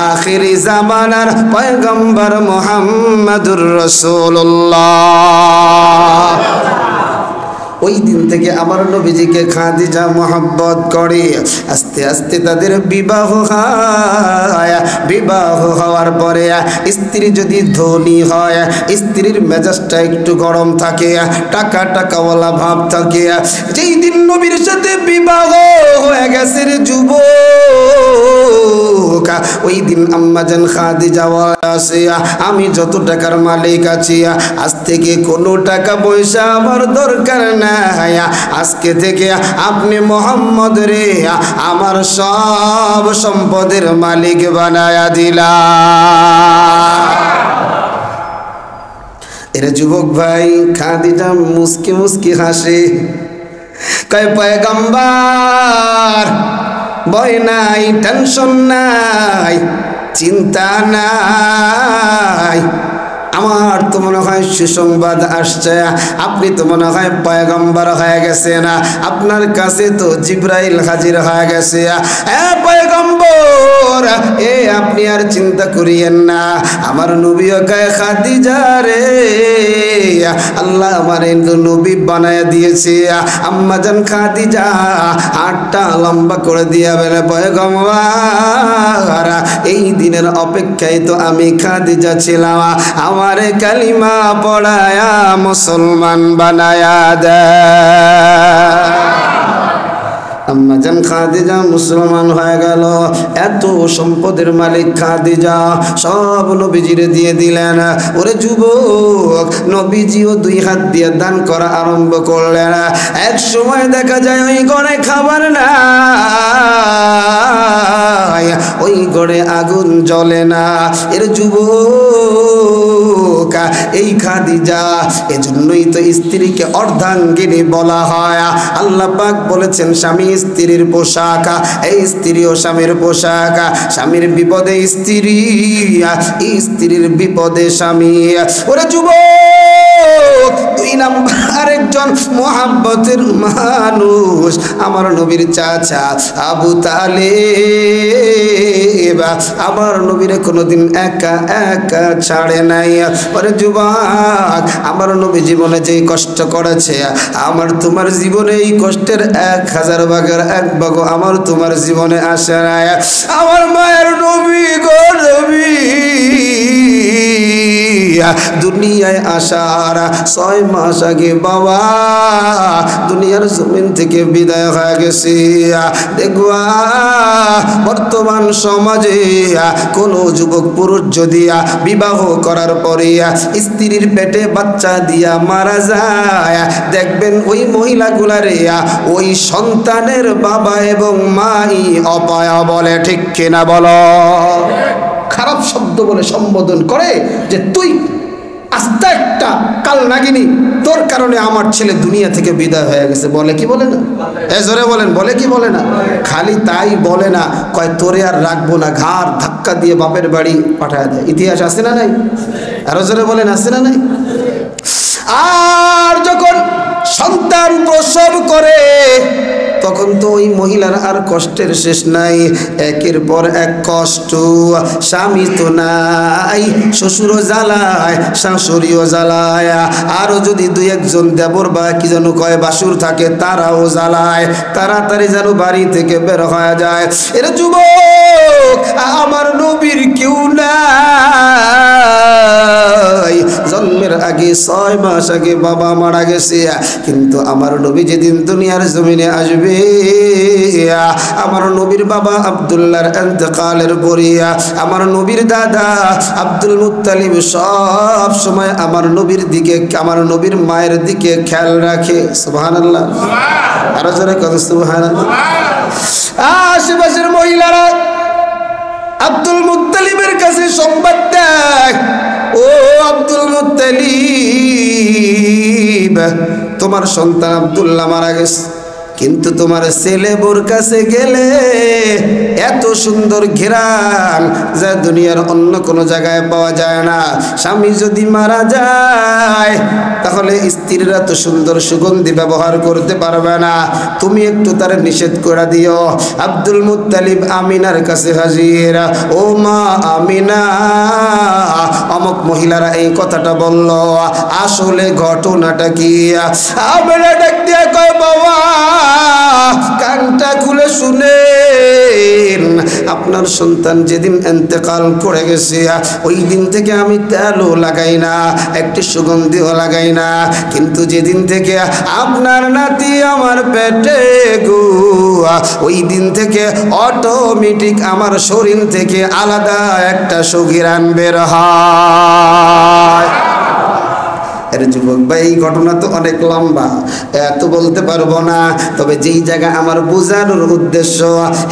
আখিরি জামানার পয়গম্বর মুহাম্মাদুর রাসূলুল্লাহ। ওই দিন থেকে আমার নবীজিকে খাদিজা মোহাব্বত করে। আস্তে আস্তে তাদের বিবাহ হয়। বিবাহ হওয়ার পরে স্ত্রী যদি ধনী হয়, স্ত্রীর মেজাজটা একটু গরম থাকে, টাকা টাকাওয়ালা ভাব থাকে। যেই দিন নবীর সাথে বিবাহ হয়ে গেছে রে যুবক, ওই দিন আম্মাজান খাদিজা বলে, আমি যত টাকার মালিক আছি, আজ থেকে কোনো টাকা পয়সা আমার দরকার না, আজকে থেকে আপনি মোহাম্মদ রে আমার সব সম্পদের মালিক বানায়া দিলা। এরা যুবক ভাই, খাদিজা মুস্কি মুস্কি হাসে, কয় পয়গম্বর ভয় নাই, টেনশন নাই, চিন্তা নাই, আমার তো মনে হয় সুসংবাদ আসছে, আপনি তো মনে হয় পয়গম্বর হয়ে গেছেন, আপনার কাছে তো জিব্রাইল হাজির হয়ে গেছে। পয়গম্বর, এ আপনি আর চিন্তা করিয়েন না, আমার নবীও কয় খাদিজা রে, আল্লাহ আমার নবী বানায় দিয়েছে। আম্মাজান খাদিজা হাতটা লম্বা করে দিয়া বলে, পয়গম্বর এই দিনের অপেক্ষায় তো আমি খাদিজা ছিলাম, আমারে কালিমা পড়ায়া মুসলমান বানায়া দেয়। আম্মাজান খাদিজা মুসলমান হয়ে গেল। এত সম্পদের মালিক খাদিজা সব নবীজিরে দিয়ে দিলেন। ওরে যুবক, নবীজিও 2 হাত দিয়ে দান করা আরম্ভ করলেন। এক সময় দেখা যায় ওই ঘরে খাবার না, যায় ওই ঘরে আগুন জ্বলে না। এর যুবক এই খাদিজা, এজন্যই তো স্ত্রীকে অর্ধাঙ্গিনী বলা হয়। আল্লাহ পাক বলেছেন স্বামী স্ত্রীর পোশাক, এই স্ত্রী ও স্বামীর পোশাক। স্বামীর বিপদে স্ত্রী, স্ত্রীর বিপদে স্বামী। ওরে যুবক, দুই নাম্বার আরেকজন মোহাব্বতের মানুষ আমার নবীর চাচা আবু তালেব। আমার নবীরে কোনোদিন একা একা ছাড়ে নাই। ওরে যুবক, আমার নবী জীবনে যেই কষ্ট করেছে, আমার তোমার জীবনে এই কষ্টের 1000 ভাগের 1 ভাগ আমার তোমার জীবনে আসে নাই। আমার মায়ের নবী গো নবী দুনিয়ায় আসার 6 মাস আগে বাবা দুনিয়ার জমিন থেকে বিদায় হয়ে গেছে। দেখবা বর্তমান সমাজে কোন যুবক পুরুষ যদি বিবাহ করার পরে স্ত্রীর পেটে বাচ্চা দিয়া মারা যায়, দেখবেন ওই মহিলাগুলারে ওই সন্তানের বাবা এবং মাই অপায়া বলে, ঠিক কিনা বলো? খারাপ শব্দ বলে সম্বোধন করে যে তুই আস্তে একটা কাল নাগিনী, তোর কারণে আমার ছেলে দুনিয়া থেকে বিদায় হয়ে গেছে। বলে কি বলে না? জোরে বলেন, বলে কি বলে না? খালি তাই বলে না, কয় তোরে আর রাখবো না, ঘাড় ধাক্কা দিয়ে বাপের বাড়ি পাঠায় দেয়। ইতিহাস আছে না নাই? আরো জোরে বলেন, আছে না নাই? আর যখন সন্তান প্রসব করে তখন তো ওই মহিলার আর কষ্টের শেষ নাই, একের পর এক কষ্ট। স্বামী তো নাই, শ্বশুরও জ্বালায়, শাশুড়িও জ্বালায়, আরও যদি 2-1 দেবর বা কি যেন কয় বাসুর থাকে তারাও জ্বালায়। তাড়াতাড়ি যেন বাড়ি থেকে বের হয়ে যায়। এর যুবক, আমার নবীর কেউ নাই। জন্মের আগে 6 মাস আগে বাবা মারা গেছে, কিন্তু আমার নবী যেদিন দুনিয়ার জমিনে আসবে, আমার নবীর বাবা আব্দুল্লাহর ইন্তেকালের পরে আমার নবীর দাদা আব্দুল মুত্তালিব সব সময় আমার নবীর দিকে, আমার নবীর মায়ের দিকে খেয়াল রাখে। সুবহানাল্লাহ, আরো জোরে কত সুবহানাল্লাহ। আশেপাশের মহিলারা আব্দুল মুত্তালিবের কাছে সংবাদ দেয়, ও আব্দুল মুত্তালিব, তোমার সন্তান আব্দুল্লাহ মারা গেছে, কিন্তু তোমার ছেলে বোর কাছে গেলে এত সুন্দর ঘেরান যা দুনিয়ার অন্য কোনো জায়গায় পাওয়া যায় না। স্বামী যদি মারা যায় তাহলে স্ত্রীরা তো সুন্দর সুগন্ধি ব্যবহার করতে পারবে না, তুমি একটু তার নিষেধ করে দিও। আব্দুল মুত্তালিব আমিনার কাছে হাজির, ও মা আমিনা, অমুক মহিলারা এই কথাটা বলল, আসলে ঘটনাটা কি? আমিনা ডাক দিয়ে কয়, বাবা কানটা খুলে শুনেন, আপনার সন্তান যেদিন ইন্তেকাল করে গেছে ওই দিন থেকে আমি তেলও লাগাই না, একটি সুগন্ধিও লাগাই না, কিন্তু যেদিন থেকে আপনার নাতি আমার পেটে গো, ওই দিন থেকে অটোমেটিক আমার শরীর থেকে আলাদা একটা সুঘ্রাণ বের হয়। এর যুবক ভাই, এই ঘটনা তো অনেক লম্বা, এত বলতে পারবো না, তবে যেই জায়গা আমার বোঝানোর উদ্দেশ্য,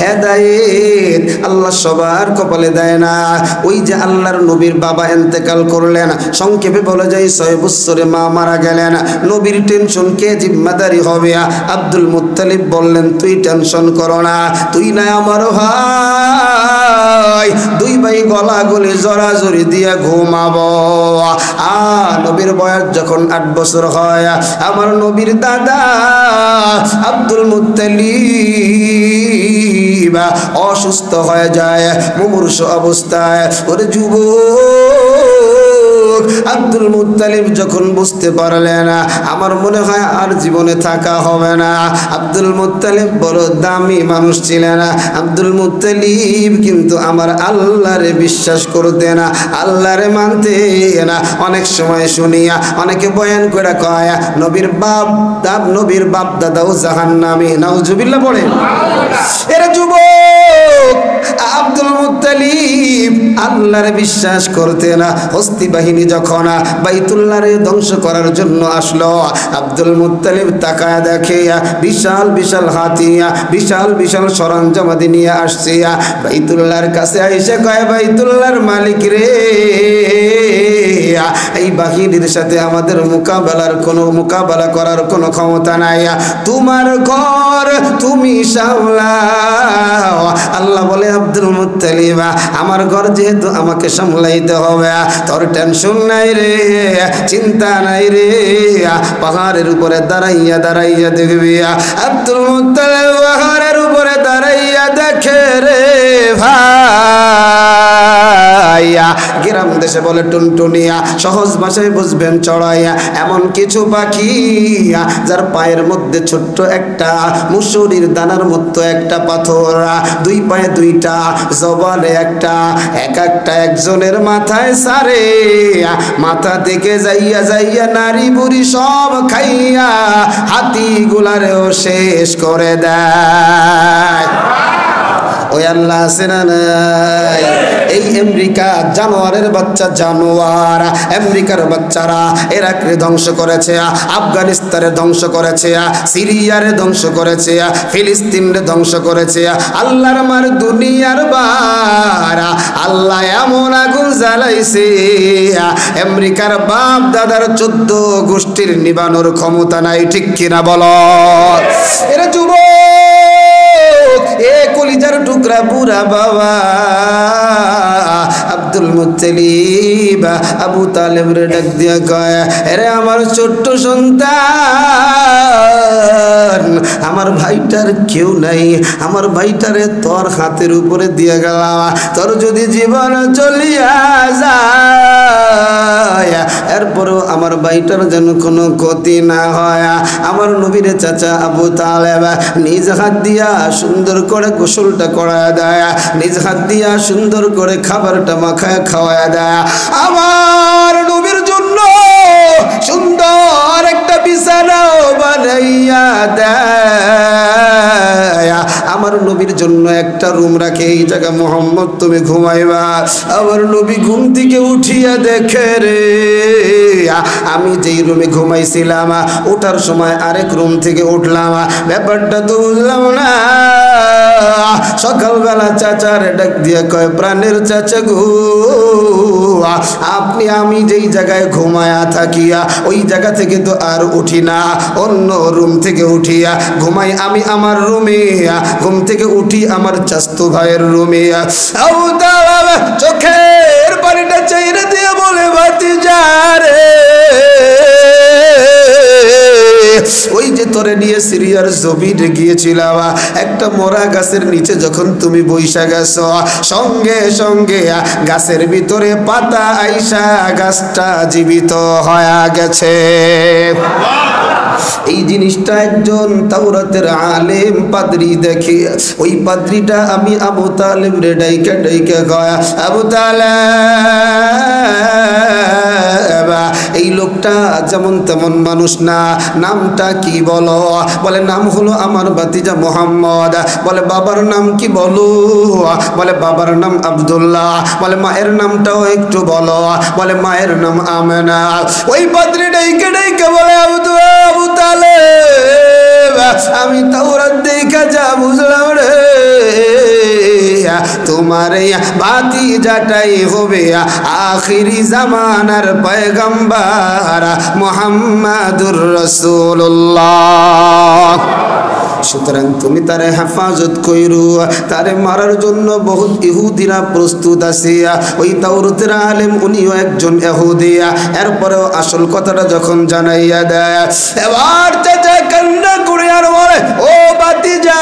হেদায়েত আল্লাহ সবার কপালে দেয় না। ওই যে আল্লাহর নবীর বাবা ইন্তেকাল করলেন, সংক্ষেপে বলা যায় 6 বছরে মা মারা গেলেন, নবীর টেনশন কে জিম্মাদারি হবে? আব্দুল মুত্তালিব বললেন, তুই টেনশন করো না, তুই না আমার ভাই, 2 ভাই গলা গলে জড়াজড়ি দিয়ে ঘুমাবো। নবীর বয়স যখন 8 বছর হয়, আমার নবীর দাদা আব্দুল মুত্তালিব অসুস্থ হয়ে যায়, মুমূর্ষু অবস্থায়। ওরে যুবক, আব্দুল মুত্তালিব যখন বুঝতে পারলেন আমার মনে হয় আর জীবনে থাকা হবে না, আব্দুল মুত্তালিব বড় দামি মানুষ ছিলেন, আব্দুল মুত্তালিব কিন্তু আমার আল্লাহরে বিশ্বাস করতে না, আল্লাহরে মানতে না। অনেক সময় শুনিয়া অনেকে বয়ান করে কয় নবীর বাপ দাদাও জাহান্নামী, নাউজুবিল্লাহ পড়ে। এর যুবক আব্দুল মুত্তালিব আল্লাহর বিশ্বাস করতে না। হস্তি বাহিনী যখন বাইতুল্লাহরে ধ্বংস করার জন্য আসলো, আব্দুল মুত্তালিব তাকায় দেখে বিশাল বিশাল হাতি, বিশাল বিশাল সরঞ্জামাদি নিয়ে আসছে। বাইতুল্লাহর কাছে আইসে কয়, বাইতুল্লাহর মালিক রে, এই বাহিনীর সাথে আমাদের মোকাবেলা করার কোনো ক্ষমতা নাই, তোমার ঘর তুমি সামলাও। আল্লাহ বলে, আব্দুল মুত্তালিব আমার ঘর যেহেতু আমাকে সামলাইতে হবে, তোর টেনশন নাই রে, চিন্তা নাই রে, পাহাড়ের উপরে দাঁড়াইয়া দাঁড়াইয়া দেখবি। আব্দুল মুত্তালিব পাহাড়ের উপরে দাঁড়াইয়া দেখে রে ভাইয়া, গ্রাম দেশে বলে টুনটুনিয়া, সহজ ভাষায় বুঝবেন চড়াইয়া, এমন কিছু পাখি যার পায়ের মধ্যে ছোট্ট একটা মুসুরির দানার মতো একটা পাথর, দুই পায়ে দুইটা, জবানে একটা, একটা একজনের মাথায় সারে, মাথা থেকে যাইয়া যাইয়া নারী বুড়ি সব খাইয়া হাতি গুলারেও শেষ করে দেয়। ওই আল্লাহ আছে না নাই? এই আমেরিকা জানোয়ারের বাচ্চা, জানোয়ার আমেরিকার বাচ্চারা ইরাকরে ধ্বংস করেছে, আফগানিস্তানে ধ্বংস করেছে, সিরিয়ারে ধ্বংস করেছে, ফিলিস্তিনে ধ্বংস করেছে। আল্লাহর মার দুনিয়ার বার আল্লাহ এমন আগুন জ্বালাইছে, আমেরিকার বাপ দাদার 14 গোষ্ঠীর নিবানোর ক্ষমতা নাই। ঠিক কিনা বলো? এরা যুবক, এ কলিজার টুকরা বুড়া বাবা আব্দুল মুত্তালিব আবু তালেব রে ডাক দিয়া কয়, আরে আমার ছোট্ট সন্তান, আমার ভাইটার কেউ নাই, আমার ভাইটারে তোর হাতের উপরে দিয়ে গেলাম, তোর যদি জীবন চলিয়া যায় এরপরও আমার ভাইটার যেন কোনো ক্ষতি না হয়। আমার নবীর চাচা আবু তালেব নিজ হাত দিয়া সুন্দর করে গোসলটা করায় দেয়, নিজ হাত দিয়া সুন্দর করে খাবারটা মাখায় খাওয়ায় দেয়। আমার নবীর জন্য সুন্দর একটা বিছানাও বানাইয়া দেয়, আমার নবীর জন্য একটা রুম রাখে, এই জায়গা মোহাম্মদ তুমি ঘুমাইবা। আমার নবী ঘুম থেকে উঠিয়া দেখে রে, আমি যেই রুমে ঘুমাইছিলাম ওঠার সময় আরেক রুম থেকে উঠলাম, ব্যাপারটা তো বুঝলাম না। সকালবেলা চাচারে ডাক দিয়ে কয়, প্রাণের চাচা গো, আপনি আমি যেই জায়গায় ঘুমায়া থাকিয়া ওই জায়গা থেকে তো আর উঠি না, অন্য রুম থেকে উঠিয়া ঘুমাই আমি আমার রুমে, ঘুম থেকে উঠি আমার চাস্তু ভাইয়ের রুমে। চোখের পানিটা চাইরে দিয়ে বলে, ভাতিজা রে, ওই যে তোরে নিয়ে সিরিয়ার জমিনে গিয়েছিলাম, একটা মরা গাছের নিচে যখন তুমি বৈশা গেছো, সঙ্গে সঙ্গে গাছের ভিতরে পাতা আইসা গাছটা জীবিত হয়ে গেছে। এই জিনিসটা একজন তাওরাতের আলেম পাদ্রী দেখি, ওই পাদ্রীটা আমি আবু তালেব রে ডাইকা ডাইকা গয়া, আবু তালেব এই লোকটা যেমন তেমন মানুষ না, নামটা কি বলো? বলে নাম হলো আমার ভাতিজা মোহাম্মদ। বলে বাবার নাম কি বলো? বলে বাবার নাম আব্দুল্লাহ। বলে মায়ের নামটাও একটু বলো? বলে মায়ের নাম আমেনা। ওই পাদ্রী ডাইকা ডাইকা বলে, আবু তালেব আমি তাওরাত দেখা যা বুঝলাম রে, তোমার ভাতিজাটাই হবে আখিরি জামানার পয়গম্বর মুহাম্মাদুর রাসূলুল্লাহ। সুতরাং তুমি তারে হেফাজত কইরু, তারে মারার জন্য বহুত ইহুদিরা প্রস্তুত আছে। ওই তাওরাতের আলেম উনিও একজন ইহুদি। এরপরেও আসল কথাটা যখন জানাইয়া দেয়, এবার চাচা কান্না করে আর বলে, ও ভাতিজা,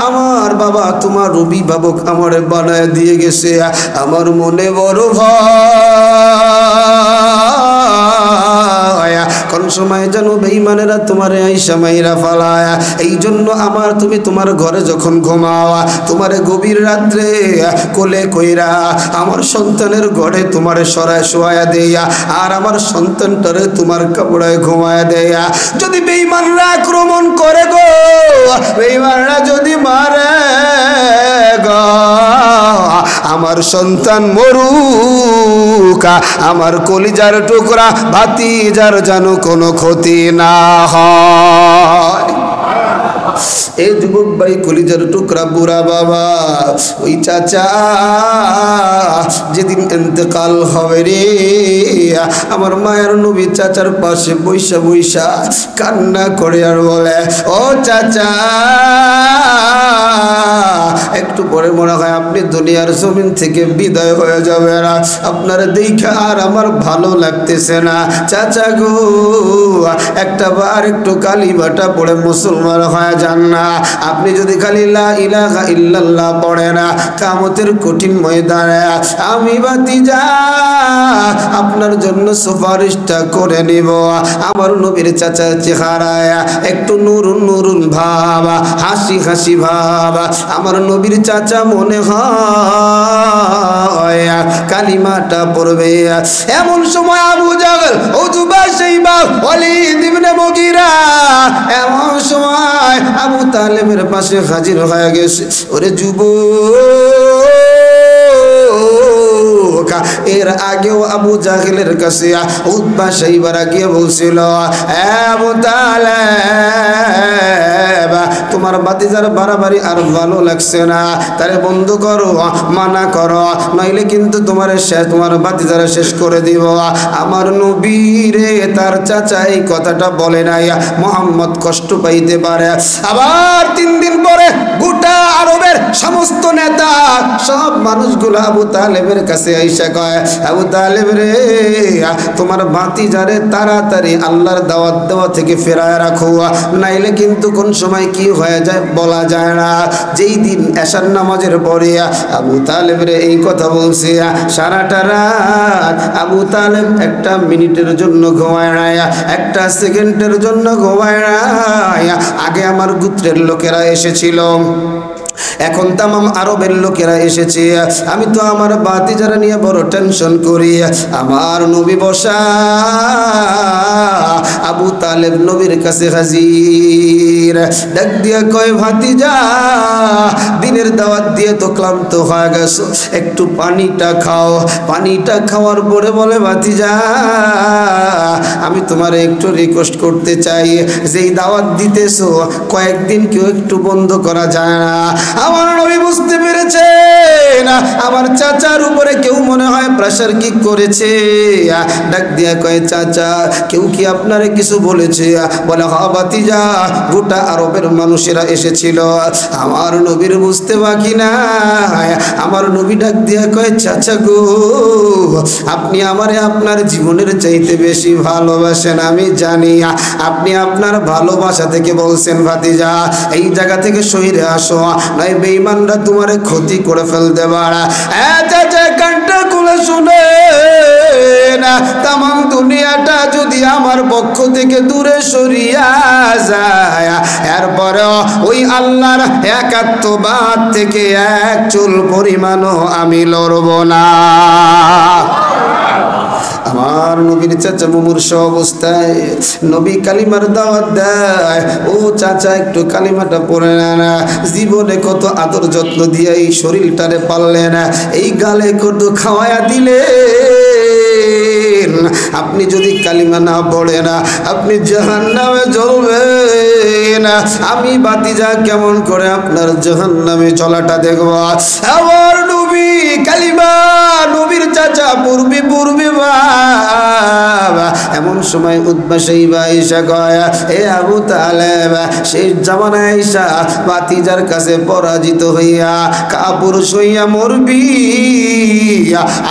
আমার বাবা তোমার অভিভাবক আমার বানায় দিয়ে গেছে, আমার মনে বড় ভয়, কোন সময় যেন বেঈমানেরা তোমার আইসা মাইরা ফালায়। এই জন্য তুমি তোমার ঘরে যখন ঘুমাও, তোমার গভীর রাত্রে কোলে কইরা আমার সন্তানের ঘরে তোমার সরায় শোয়া দেয়া, আর আমার সন্তানটারে তোমার কাপড়ায় ঘুমায় দেয়া। যদি বেঈমানরা আক্রমণ করে গো, বেঈমানরা যদি মারে গো, আমার সন্তান মরুক, আমার কলিজার টুকরা ভাতিজার যেন কোনো ক্ষতি না হয়। এই যুবক ভাই কলিজার টুকরা বুড়া বাবা, ওই চাচা যেদিন ইন্তেকাল হবে রে, আমার মায়ের নবী চাচার পাশে বৈশা বৈশা কান্না করে আর বলে, ও চাচা একটু পরে মনে হয় আপনি দুনিয়ার জমিন থেকে বিদায় হয়ে যাবে না, আপনার দেখা আর আমার ভালো লাগতেছে না। চাচা গো, একটা বার একটু কালিমাটা পড়ে মুসলমান হয়ে যান না। আপনি যদি খালি লা ইলাহা ইল্লাল্লাহ পড়ে না, কিয়ামতের কঠিন ময়দানে আমি ভাতিজা আপনার জন্য সুপারিশটা করে নিব। আমার নবীর চাচার চেহারায় একটু নুরুন নুরুন ভাব, হাসি হাসি ভাব। আমার নবীর চাচা মনে হয় কালিমাটা পড়বে। এমন সময় আবু জাহল, উতবা, শাইবা, ওয়ালিদ ইবনে মুগীরা এমন সময় আবু তালেবের পাশে হাজির হয়ে গেছে। ওরে যুবক, এর আগেও আবু জাহেলের কাছে উতবা শাইবারা গিয়ে বলছিল, আবু তালেব তোমার ভাতিজার বাড়াবাড়ি আর ভালো লাগছে না, তারে বন্ধ করো, মানা করো, নইলে কিন্তু তোমার ভাতিজারা শেষ করে দিব। আমার নবীরে তার চাচা এই কথাটা বলে নাই, মুহাম্মদ কষ্ট পাইতে পারে। আবার 3 দিন পরে গোটা আরবের সমস্ত নেতা সব মানুষগুলো আবু তালেবের কাছে আইসা কয়, আবু তালেব রে, তোমার ভাতিজারে তাড়াতাড়ি আল্লাহর দাওয়াত দেওয়া থেকে ফেরায় রাখো, নাইলে কিন্তু কোন সময় কি হয়ে যায় বলা যায় না। যেই দিন এশার নামাজের পরে আবু তালেব রে এই কথা বলছে, সারাটা রাত আবু তালেব 1 মিনিটের জন্য ঘুমায় না, 1 সেকেন্ডের জন্য ঘুমায় না। আগে আমার গোত্রের লোকেরা এসেছিল, এখন তামাম আরবের লোকেরা এসেছে, আমি তো আমার ভাতিজারা নিয়ে বড় টেনশন করি। আমার নবী বসা, আবু তালেব নবীর কাছে হাজির, ডাক দিয়া কয়, ভাতিজা দিনের দাওয়াত দিয়ে তো ক্লান্ত হয়ে গেছো, একটু পানিটা খাও। পানিটা খাওয়ার পরে বলে, ভাতিজা আমি তোমার একটু রিকোয়েস্ট করতে চাই, যেই দাওয়াত দিতেছো কয়েকদিন কেউ একটু বন্ধ করা যায় না। আমার নবী বুঝতে পেরেছেন আমার চাচার উপরে কেউ মনে হয় প্রেসার কি করেছে। ডাক দিয়া কয়, চাচা কেউ কি আপনারে কিছু বলেছে? বলে, হ্যাঁ ভাতিজা, গোটা আরবের মানুষেরা এসেছিল। আমার নবীর বুঝতে বাকি না। আমার নবী ডাক দিয়া কয়, চাচা গো, আপনি আমারে আপনার জীবনের চাইতে বেশি ভালোবাসেন আমি জানি। আপনি আপনার ভালোবাসা থেকে বলছেন, ভাতিজা এই জায়গা থেকে সহিরে আসো, নয় বেঈমানরা তোমারে ক্ষতি করে ফেলতে পারে। চাচা কানটা খুলে শুনে না, তামাম দুনিয়াটা যদি আমার পক্ষ থেকে দূরে সরিয়া যায়, এরপরেও ওই আল্লাহর একাত্মবাদ থেকে এক চুল পরিমাণও আমি লড়ব না। আমার নবীর চাচা মুমূর্ষ অবস্থায় নবী কালিমার দাওয়াত দেয়, ও চাচা একটু কালিমাটা পড়ে না। জীবনে কত আদর যত্ন দিয়ে এই শরীরটারে পাললেন, এই গালে কত খাওয়ায়া দিলে, আপনি যদি কালিমা না পড়ে না আপনি জাহান্নামে জ্বলবেন। আমি ভাতিজা কেমন করে আপনার জাহান্নামে চলাটা দেখব। আমার নবী কালিমা, নবীর চাচা পূর্বে বাবা। এমন সময় উতবা শাইবা আয়েশা কয়, এ আবু তালেব শেষ জামানায় আয়েশা ভাতিজার কাছে পরাজিত হইয়া কাপুরুষ হইয়া মরবি,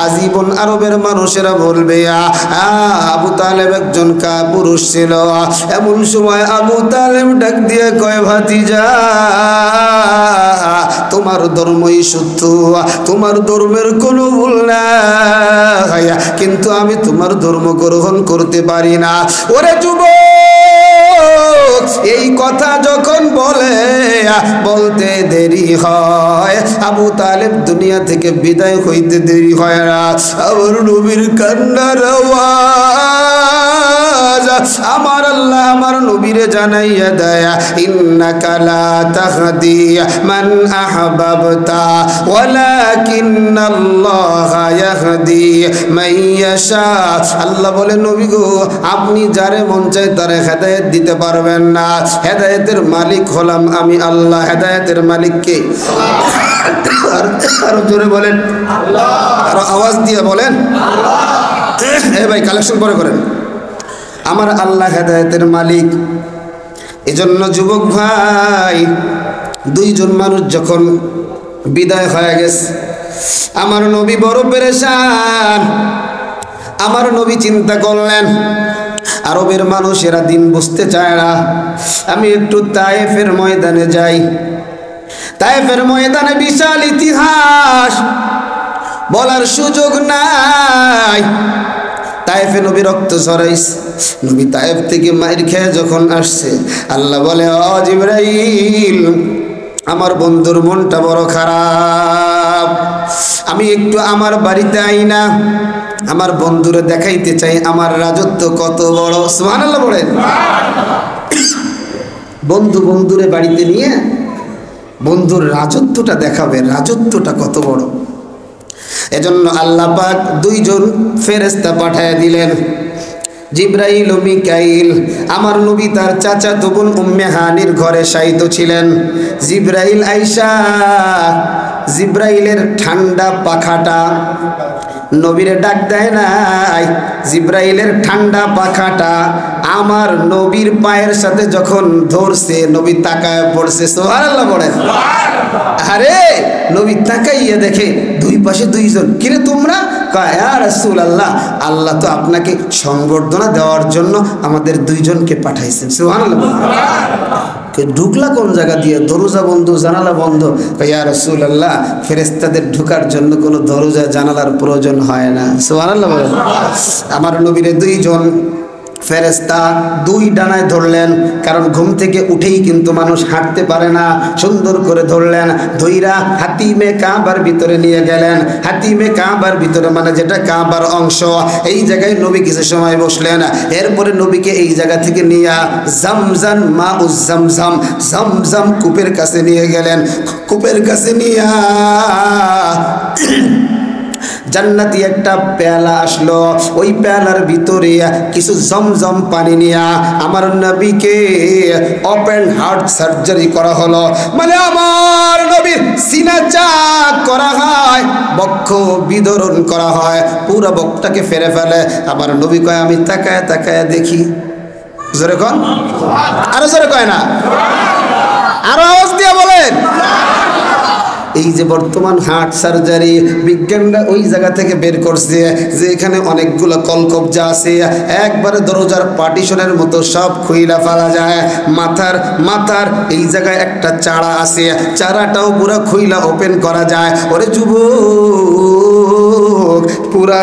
আজীবন আরবের মানুষেরা বলবে আবু তালেব একজন কাপুরুষ ছিল। এমন সময় আবু তালেব ডাক দিয়ে কয়, ভাতিজা তোমার ধর্মই সত্য, তোমার ধর্মের কোনো ভুল নাই, কিন্তু আমি তোমার ধর্ম গ্রহণ করতে পারি না। ওরে যুবক, এই কথা যখন বলতে দেরি হয়, আবু তালেব দুনিয়া থেকে বিদায় হইতে দেরি হয় না। আমার নবীর কান্নার আওয়াজ আওয়াজ আমার আল্লাহ আমার নবীরে জানাইয়া দেয় ইন্নাকা লা তাহদি মান আহবাবতা ওয়ালাকিন্নাল্লাহা ইয়াহদি মান ইয়াশা। আল্লাহ বলে নবী গো আপনি যারে মন চায় তারে হেদায়েত দিতে পারবেন না, হেদায়েতের মালিক হলাম আমি আল্লাহ। হেদায়েতের মালিক কে? আরো জোরে বলেন আল্লাহ, আরো আওয়াজ দিয়ে বলেন আল্লাহ। ভাই কালেকশন পরে করেন। আমার আল্লাহ হেদায়েতের মালিক। এজন্য যুবক ভাই, দুইজন মানুষ যখন বিদায় হয়ে গেছে, আমার নবী বড় পেরেশান। আমার নবী চিন্তা করলেন আরবের মানুষেরা দিন বুঝতে চায় না, আমি একটু তায়েফের ময়দানে যাই। তায়েফের ময়দানে বিশাল ইতিহাস, বলার সুযোগ নাই। তায়েফে নবী রক্ত ঝরাইছে। নবী তায়েফ থেকে মাইর খেয়ে যখন আসছে, আল্লাহ বলে ও জিবরাইল আমার বন্ধুর মনটা বড় খারাপ, আমি একটু আমার বাড়িতে আই না, আমার বন্ধুরে দেখাইতে চাই আমার রাজত্ব কত বড়। সুবহানাল্লাহ বলেন। বন্ধু বন্ধুরে বাড়িতে নিয়ে বন্ধুর রাজত্বটা দেখাবে, রাজত্বটা কত বড়। এজন্য আল্লাহ পাক দুইজন ফেরেশতা পাঠায় দিলেন, জিবরাইল ও মিকাইল। আমার নবী তার চাচাতো বোন উম্মে হানির ঘরে শায়িত ছিলেন। জিবরাইল আইসা জিবরাইলের ঠান্ডা পাখাটা নবীরে ডাক দেয় নাই। জিবরাইলের ঠান্ডা পাখাটা আমার নবীর পায়ের সাথে যখন ধরছে, নবী তাকায় পড়ছে। সুবহানাল্লাহ বলেন। আরে নবী তাকাইয়া দেখে দুই পাশে দুইজন। কিরে তোমরা? কয় ইয়া রাসূলুল্লাহ, আল্লাহ তো আপনাকে সংবর্ধনা দেওয়ার জন্য আমাদের দুইজনকে পাঠাইছেন। সুবহানাল্লাহ। ঢুকলা কোন জায়গা দিয়ে? দরজা বন্ধ, জানালা বন্ধ। ইয়া রাসূলুল্লাহ, ফেরেশতাদের ঢোকার জন্য কোনো দরজা জানালার প্রয়োজন হয় না। সুবহানাল্লাহ বলেন। আমার নবীরে দুইজন ফেরেশতা দুই ডানায় ধরলেন, কারণ ঘুম থেকে উঠেই কিন্তু মানুষ হাঁটতে পারে না। সুন্দর করে ধরলেন, ধইরা হাতিমে কাবার ভিতরে নিয়ে গেলেন। হাতিমে কাবার ভিতরে মানে যেটা কাবার অংশ, এই জায়গায় নবী কিছু সময় বসলেন। এরপরে নবীকে এই জায়গা থেকে নিয়ে জামজাম মাউজ জামজাম জামজাম কূপের কাছে নিয়ে গেলেন। কূপের কাছে নিয়ে জান্নাতি একটা পেয়ালা আসলো, ওই পেয়ালার ভিতরে কিছু জমজম পানি নিয়ে আমার নবীকে ওপেন হার্ট সার্জারি করা হলো। মানে আমার নবীর সিনা চাক করা হয়, বক্ষ বিদরণ করা হয়, পুরো বকটাকে ফেরে ফেলে। আমার নবী কয় আমি তাকায় তাকায় দেখি। জোরে কন, আরো জোরে কয় না, আরো আওয়াজ দিয়ে বলেন। এই যে বর্তমান হার্ট সার্জারি বিজ্ঞানরা ওই জায়গা থেকে বের করছে যে এখানে অনেকগুলো কলকবজা আছে, একবারে দরজার পার্টিশনের মতো সব খুইলা ফেলা যায়। মাথার এই জায়গায় একটা চারা আছে, চারাটাও পুরো খুইলা ওপেন করা যায়। ওরে যুবক, পুরা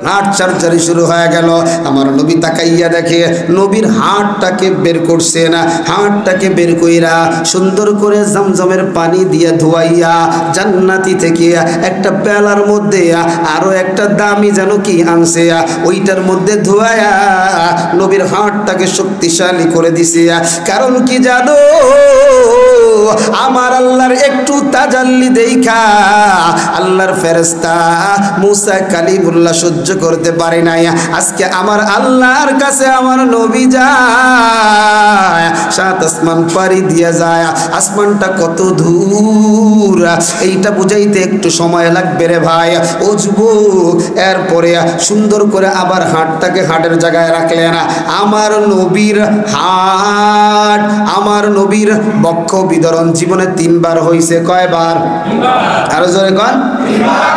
হার্ট সার্জারি শুরু হয়ে গেল। আমার নবী তাকাইয়া দেখে নবীর হাড়টাকে বের করছে না, হাড়টাকে বের কইরা সুন্দর করে জমজমের পানি দিয়ে ধোয়াইয়া জান্নাতি থেকে একটা পেলার মধ্যে আরো একটা দামি যেন কি আনছে, ওইটার মধ্যে ধোয়াইয়া নবীর হাড়টাকে শক্তিশালী করে দিছে। কারণ কি জানো, আমার আল্লাহর একটু তাজাল্লি দেখা আল্লাহর ফেরেশতা মুসা কালিমুল্লাহ সহ্য করতে পারে নাই। আজকে আমার আল্লাহর কাছে আমার নবী যায়, সাত আসমান পাড়ি দিয়ে যায়। আসমানটা কত দূর এইটা বুঝাইতে একটু সময় লাগবে রে ভাই। ও যুবক, এরপরে সুন্দর করে আবার হাড়টাকে হাড়ের জায়গায় রাখলেন। আমার নবীর হাড়, আমার নবীর বক্ষ বিদরণ জীবনে 3 বার হয়েছে। কয়বার? আরো জোরে কন,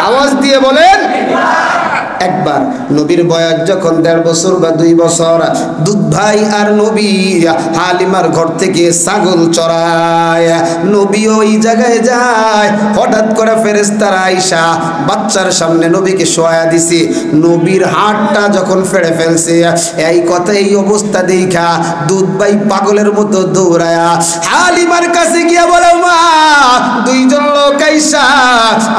আওয়াজ দিয়ে বলেন। একবার নবীর বয়স যখন 1.5 বছর বা 2 বছর, দুধ ভাই আর নবী হালিমার ঘর থেকে ছাগল চড়ায়। নবী ওই জায়গায় যায়, হঠাৎ করে ফেরেশতারা আইসা বাচ্চার সামনে নবীকে শোয়া দিছে। নবীর হাড়টা যখন ফেড়ে ফেলছে, এই কথা এই অবস্থা দেখা দুধ ভাই পাগলের মতো দৌড়ায়া হালিমার কাছে গিয়া বলে, মা 2 জন লোক আইসা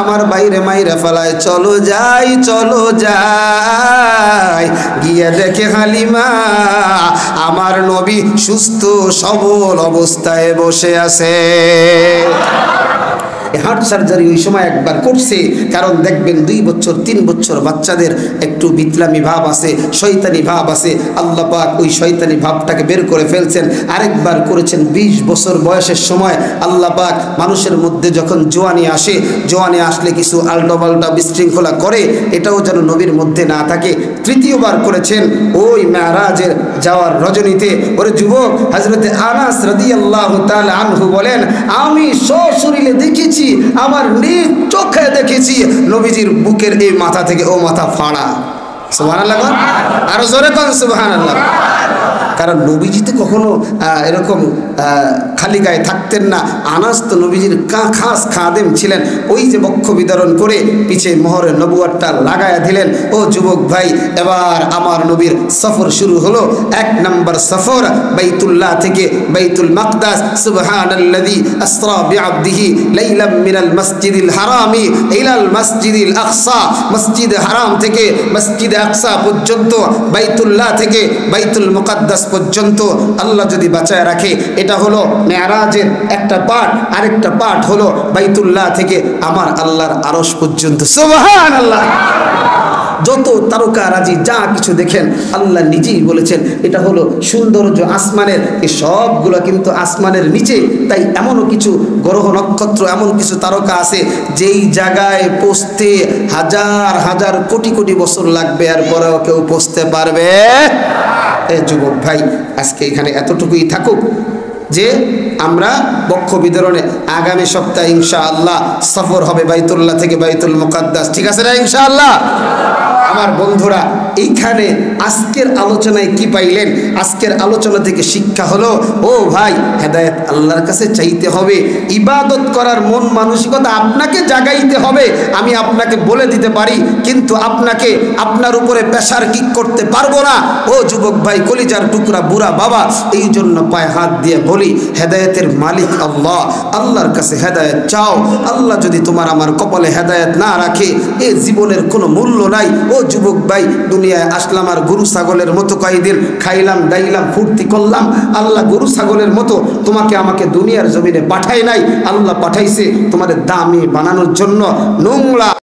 আমার বাইরে মাইরা ফেলায়, চলো যাই চলো যাই। যায়, গিয়ে দেখে হালিমা আমার নবী সুস্থ সবল অবস্থায় বসে আছে। হার্ট সার্জারি ওই সময় একবার করছে, কারণ দেখবেন 2 বছর 3 বছর বাচ্চাদের একটু বিতলামি ভাব আছে, শয়তানি ভাব আছে। আল্লাহ পাক ওই শয়তানি ভাবটাকে বের করে ফেলছেন। আরেকবার করেছেন 20 বছর বয়সের সময়। আল্লাহ পাক মানুষের মধ্যে যখন জোয়ানি আসে, জোয়ানি আসলে কিছু আলটোপাল্টা বিশৃঙ্খলা করে, এটাও যেন নবীর মধ্যে না থাকে। তৃতীয়বার করেছেন ওই মেরাজের যাওয়ার রজনীতে। ওরে যুবক, হযরতে আনাস রাদিয়াল্লাহু তাআলা আনহু বলেন, আমি সশরীরে দেখেছি, আমার নিজ চোখে দেখেছি নবীজির বুকের এই মাথা থেকে ও মাথা ফাড়া। সুবহানাল্লাহ, আরো জোরে কোন সুবহানাল্লাহ। কারণ নবীজি তো কখনো এরকম খালি গায়ে থাকতেন না। আনাস তো নবীজির খাস খাদেম ছিলেন। ওই যে বক্ষ বিতরণ করে পিছে মোহরে নবুয়াতটা লাগায়া দিলেন। ও যুবক ভাই, এবার আমার নবীর সফর শুরু হলো। 1 নম্বর সফর বাইতুল্লাহ থেকে বাইতুল মাকদাস। সুবহানাল্লাযী আসরা বিআবদিহি লাইলাম মিনাল মসজিদিল হারামি ইলাল মসজিদিল আকসা। মসজিদ হারাম থেকে মসজিদ আকসা পর্যন্ত, বাইতুল্লাহ থেকে বাইতুল মুকাদ্দাস পর্যন্ত আল্লাহ যদি বাঁচায় রাখে, এটা হলো মেরাজের একটা পার্ট। আরেকটা পার্ট হলো বাইতুল্লাহ থেকে আমার আল্লাহর আরশ পর্যন্ত। সুবহানাল্লাহ। যত তারকা রাজি যা কিছু দেখেন, আল্লাহ নিজেই বলেছেন এটা হলো সৌন্দর্য আসমানের। এই সবগুলো কিন্তু আসমানের নিচে। তাই এমনও কিছু গ্রহ নক্ষত্র, এমন কিছু তারকা আছে যেই জায়গায় পৌঁছতে হাজার হাজার কোটি কোটি বছর লাগবে, এরপরেও কেউ পৌঁছতে পারবে। যুবক ভাই, আজকে এখানে এতটুকুই থাকুক যে আমরা বক্ষ বিতরণে আগামী সপ্তাহে ইনশাআল্লাহ সফর হবে বাইতুল্লাহ থেকে বাইতুল মুকাদ্দাস। ঠিক আছে না ইনশাআল্লাহ? আমার বন্ধুরা, এইখানে আজকের আলোচনায় কি পাইলেন? আজকের আলোচনা থেকে শিক্ষা হলো, ও ভাই, হেদায়েত আল্লাহর কাছে চাইতে হবে। ইবাদত করার মন মানসিকতা আপনাকে জাগাইতে হবে। আমি আপনাকে বলে দিতে পারি, কিন্তু আপনাকে আপনার উপরে প্রেসার কিক করতে পারবো না। ও যুবক ভাই, কলিজার টুকরা বুড়া বাবা, এই জন্য পায়ে হাত দিয়ে বলি, হেদায়েতের মালিক আল্লাহ। আল্লাহর কাছে হেদায়েত চাও। আল্লাহ যদি তোমার আমার কপালে হেদায়েত না রাখে, এ জীবনের কোনো মূল্য নাই। ও যুবক ভাই, দুনিয়ায় আসলাম আর গরু ছাগলের মতো কয়েকদিন খাইলাম দাইলাম ফুর্তি করলাম। আল্লাহ গরু ছাগলের মতো তোমাকে আমাকে দুনিয়ার জমিনে পাঠায় নাই। আল্লাহ পাঠাইছে তোমাদের দামি বানানোর জন্য। নোংরা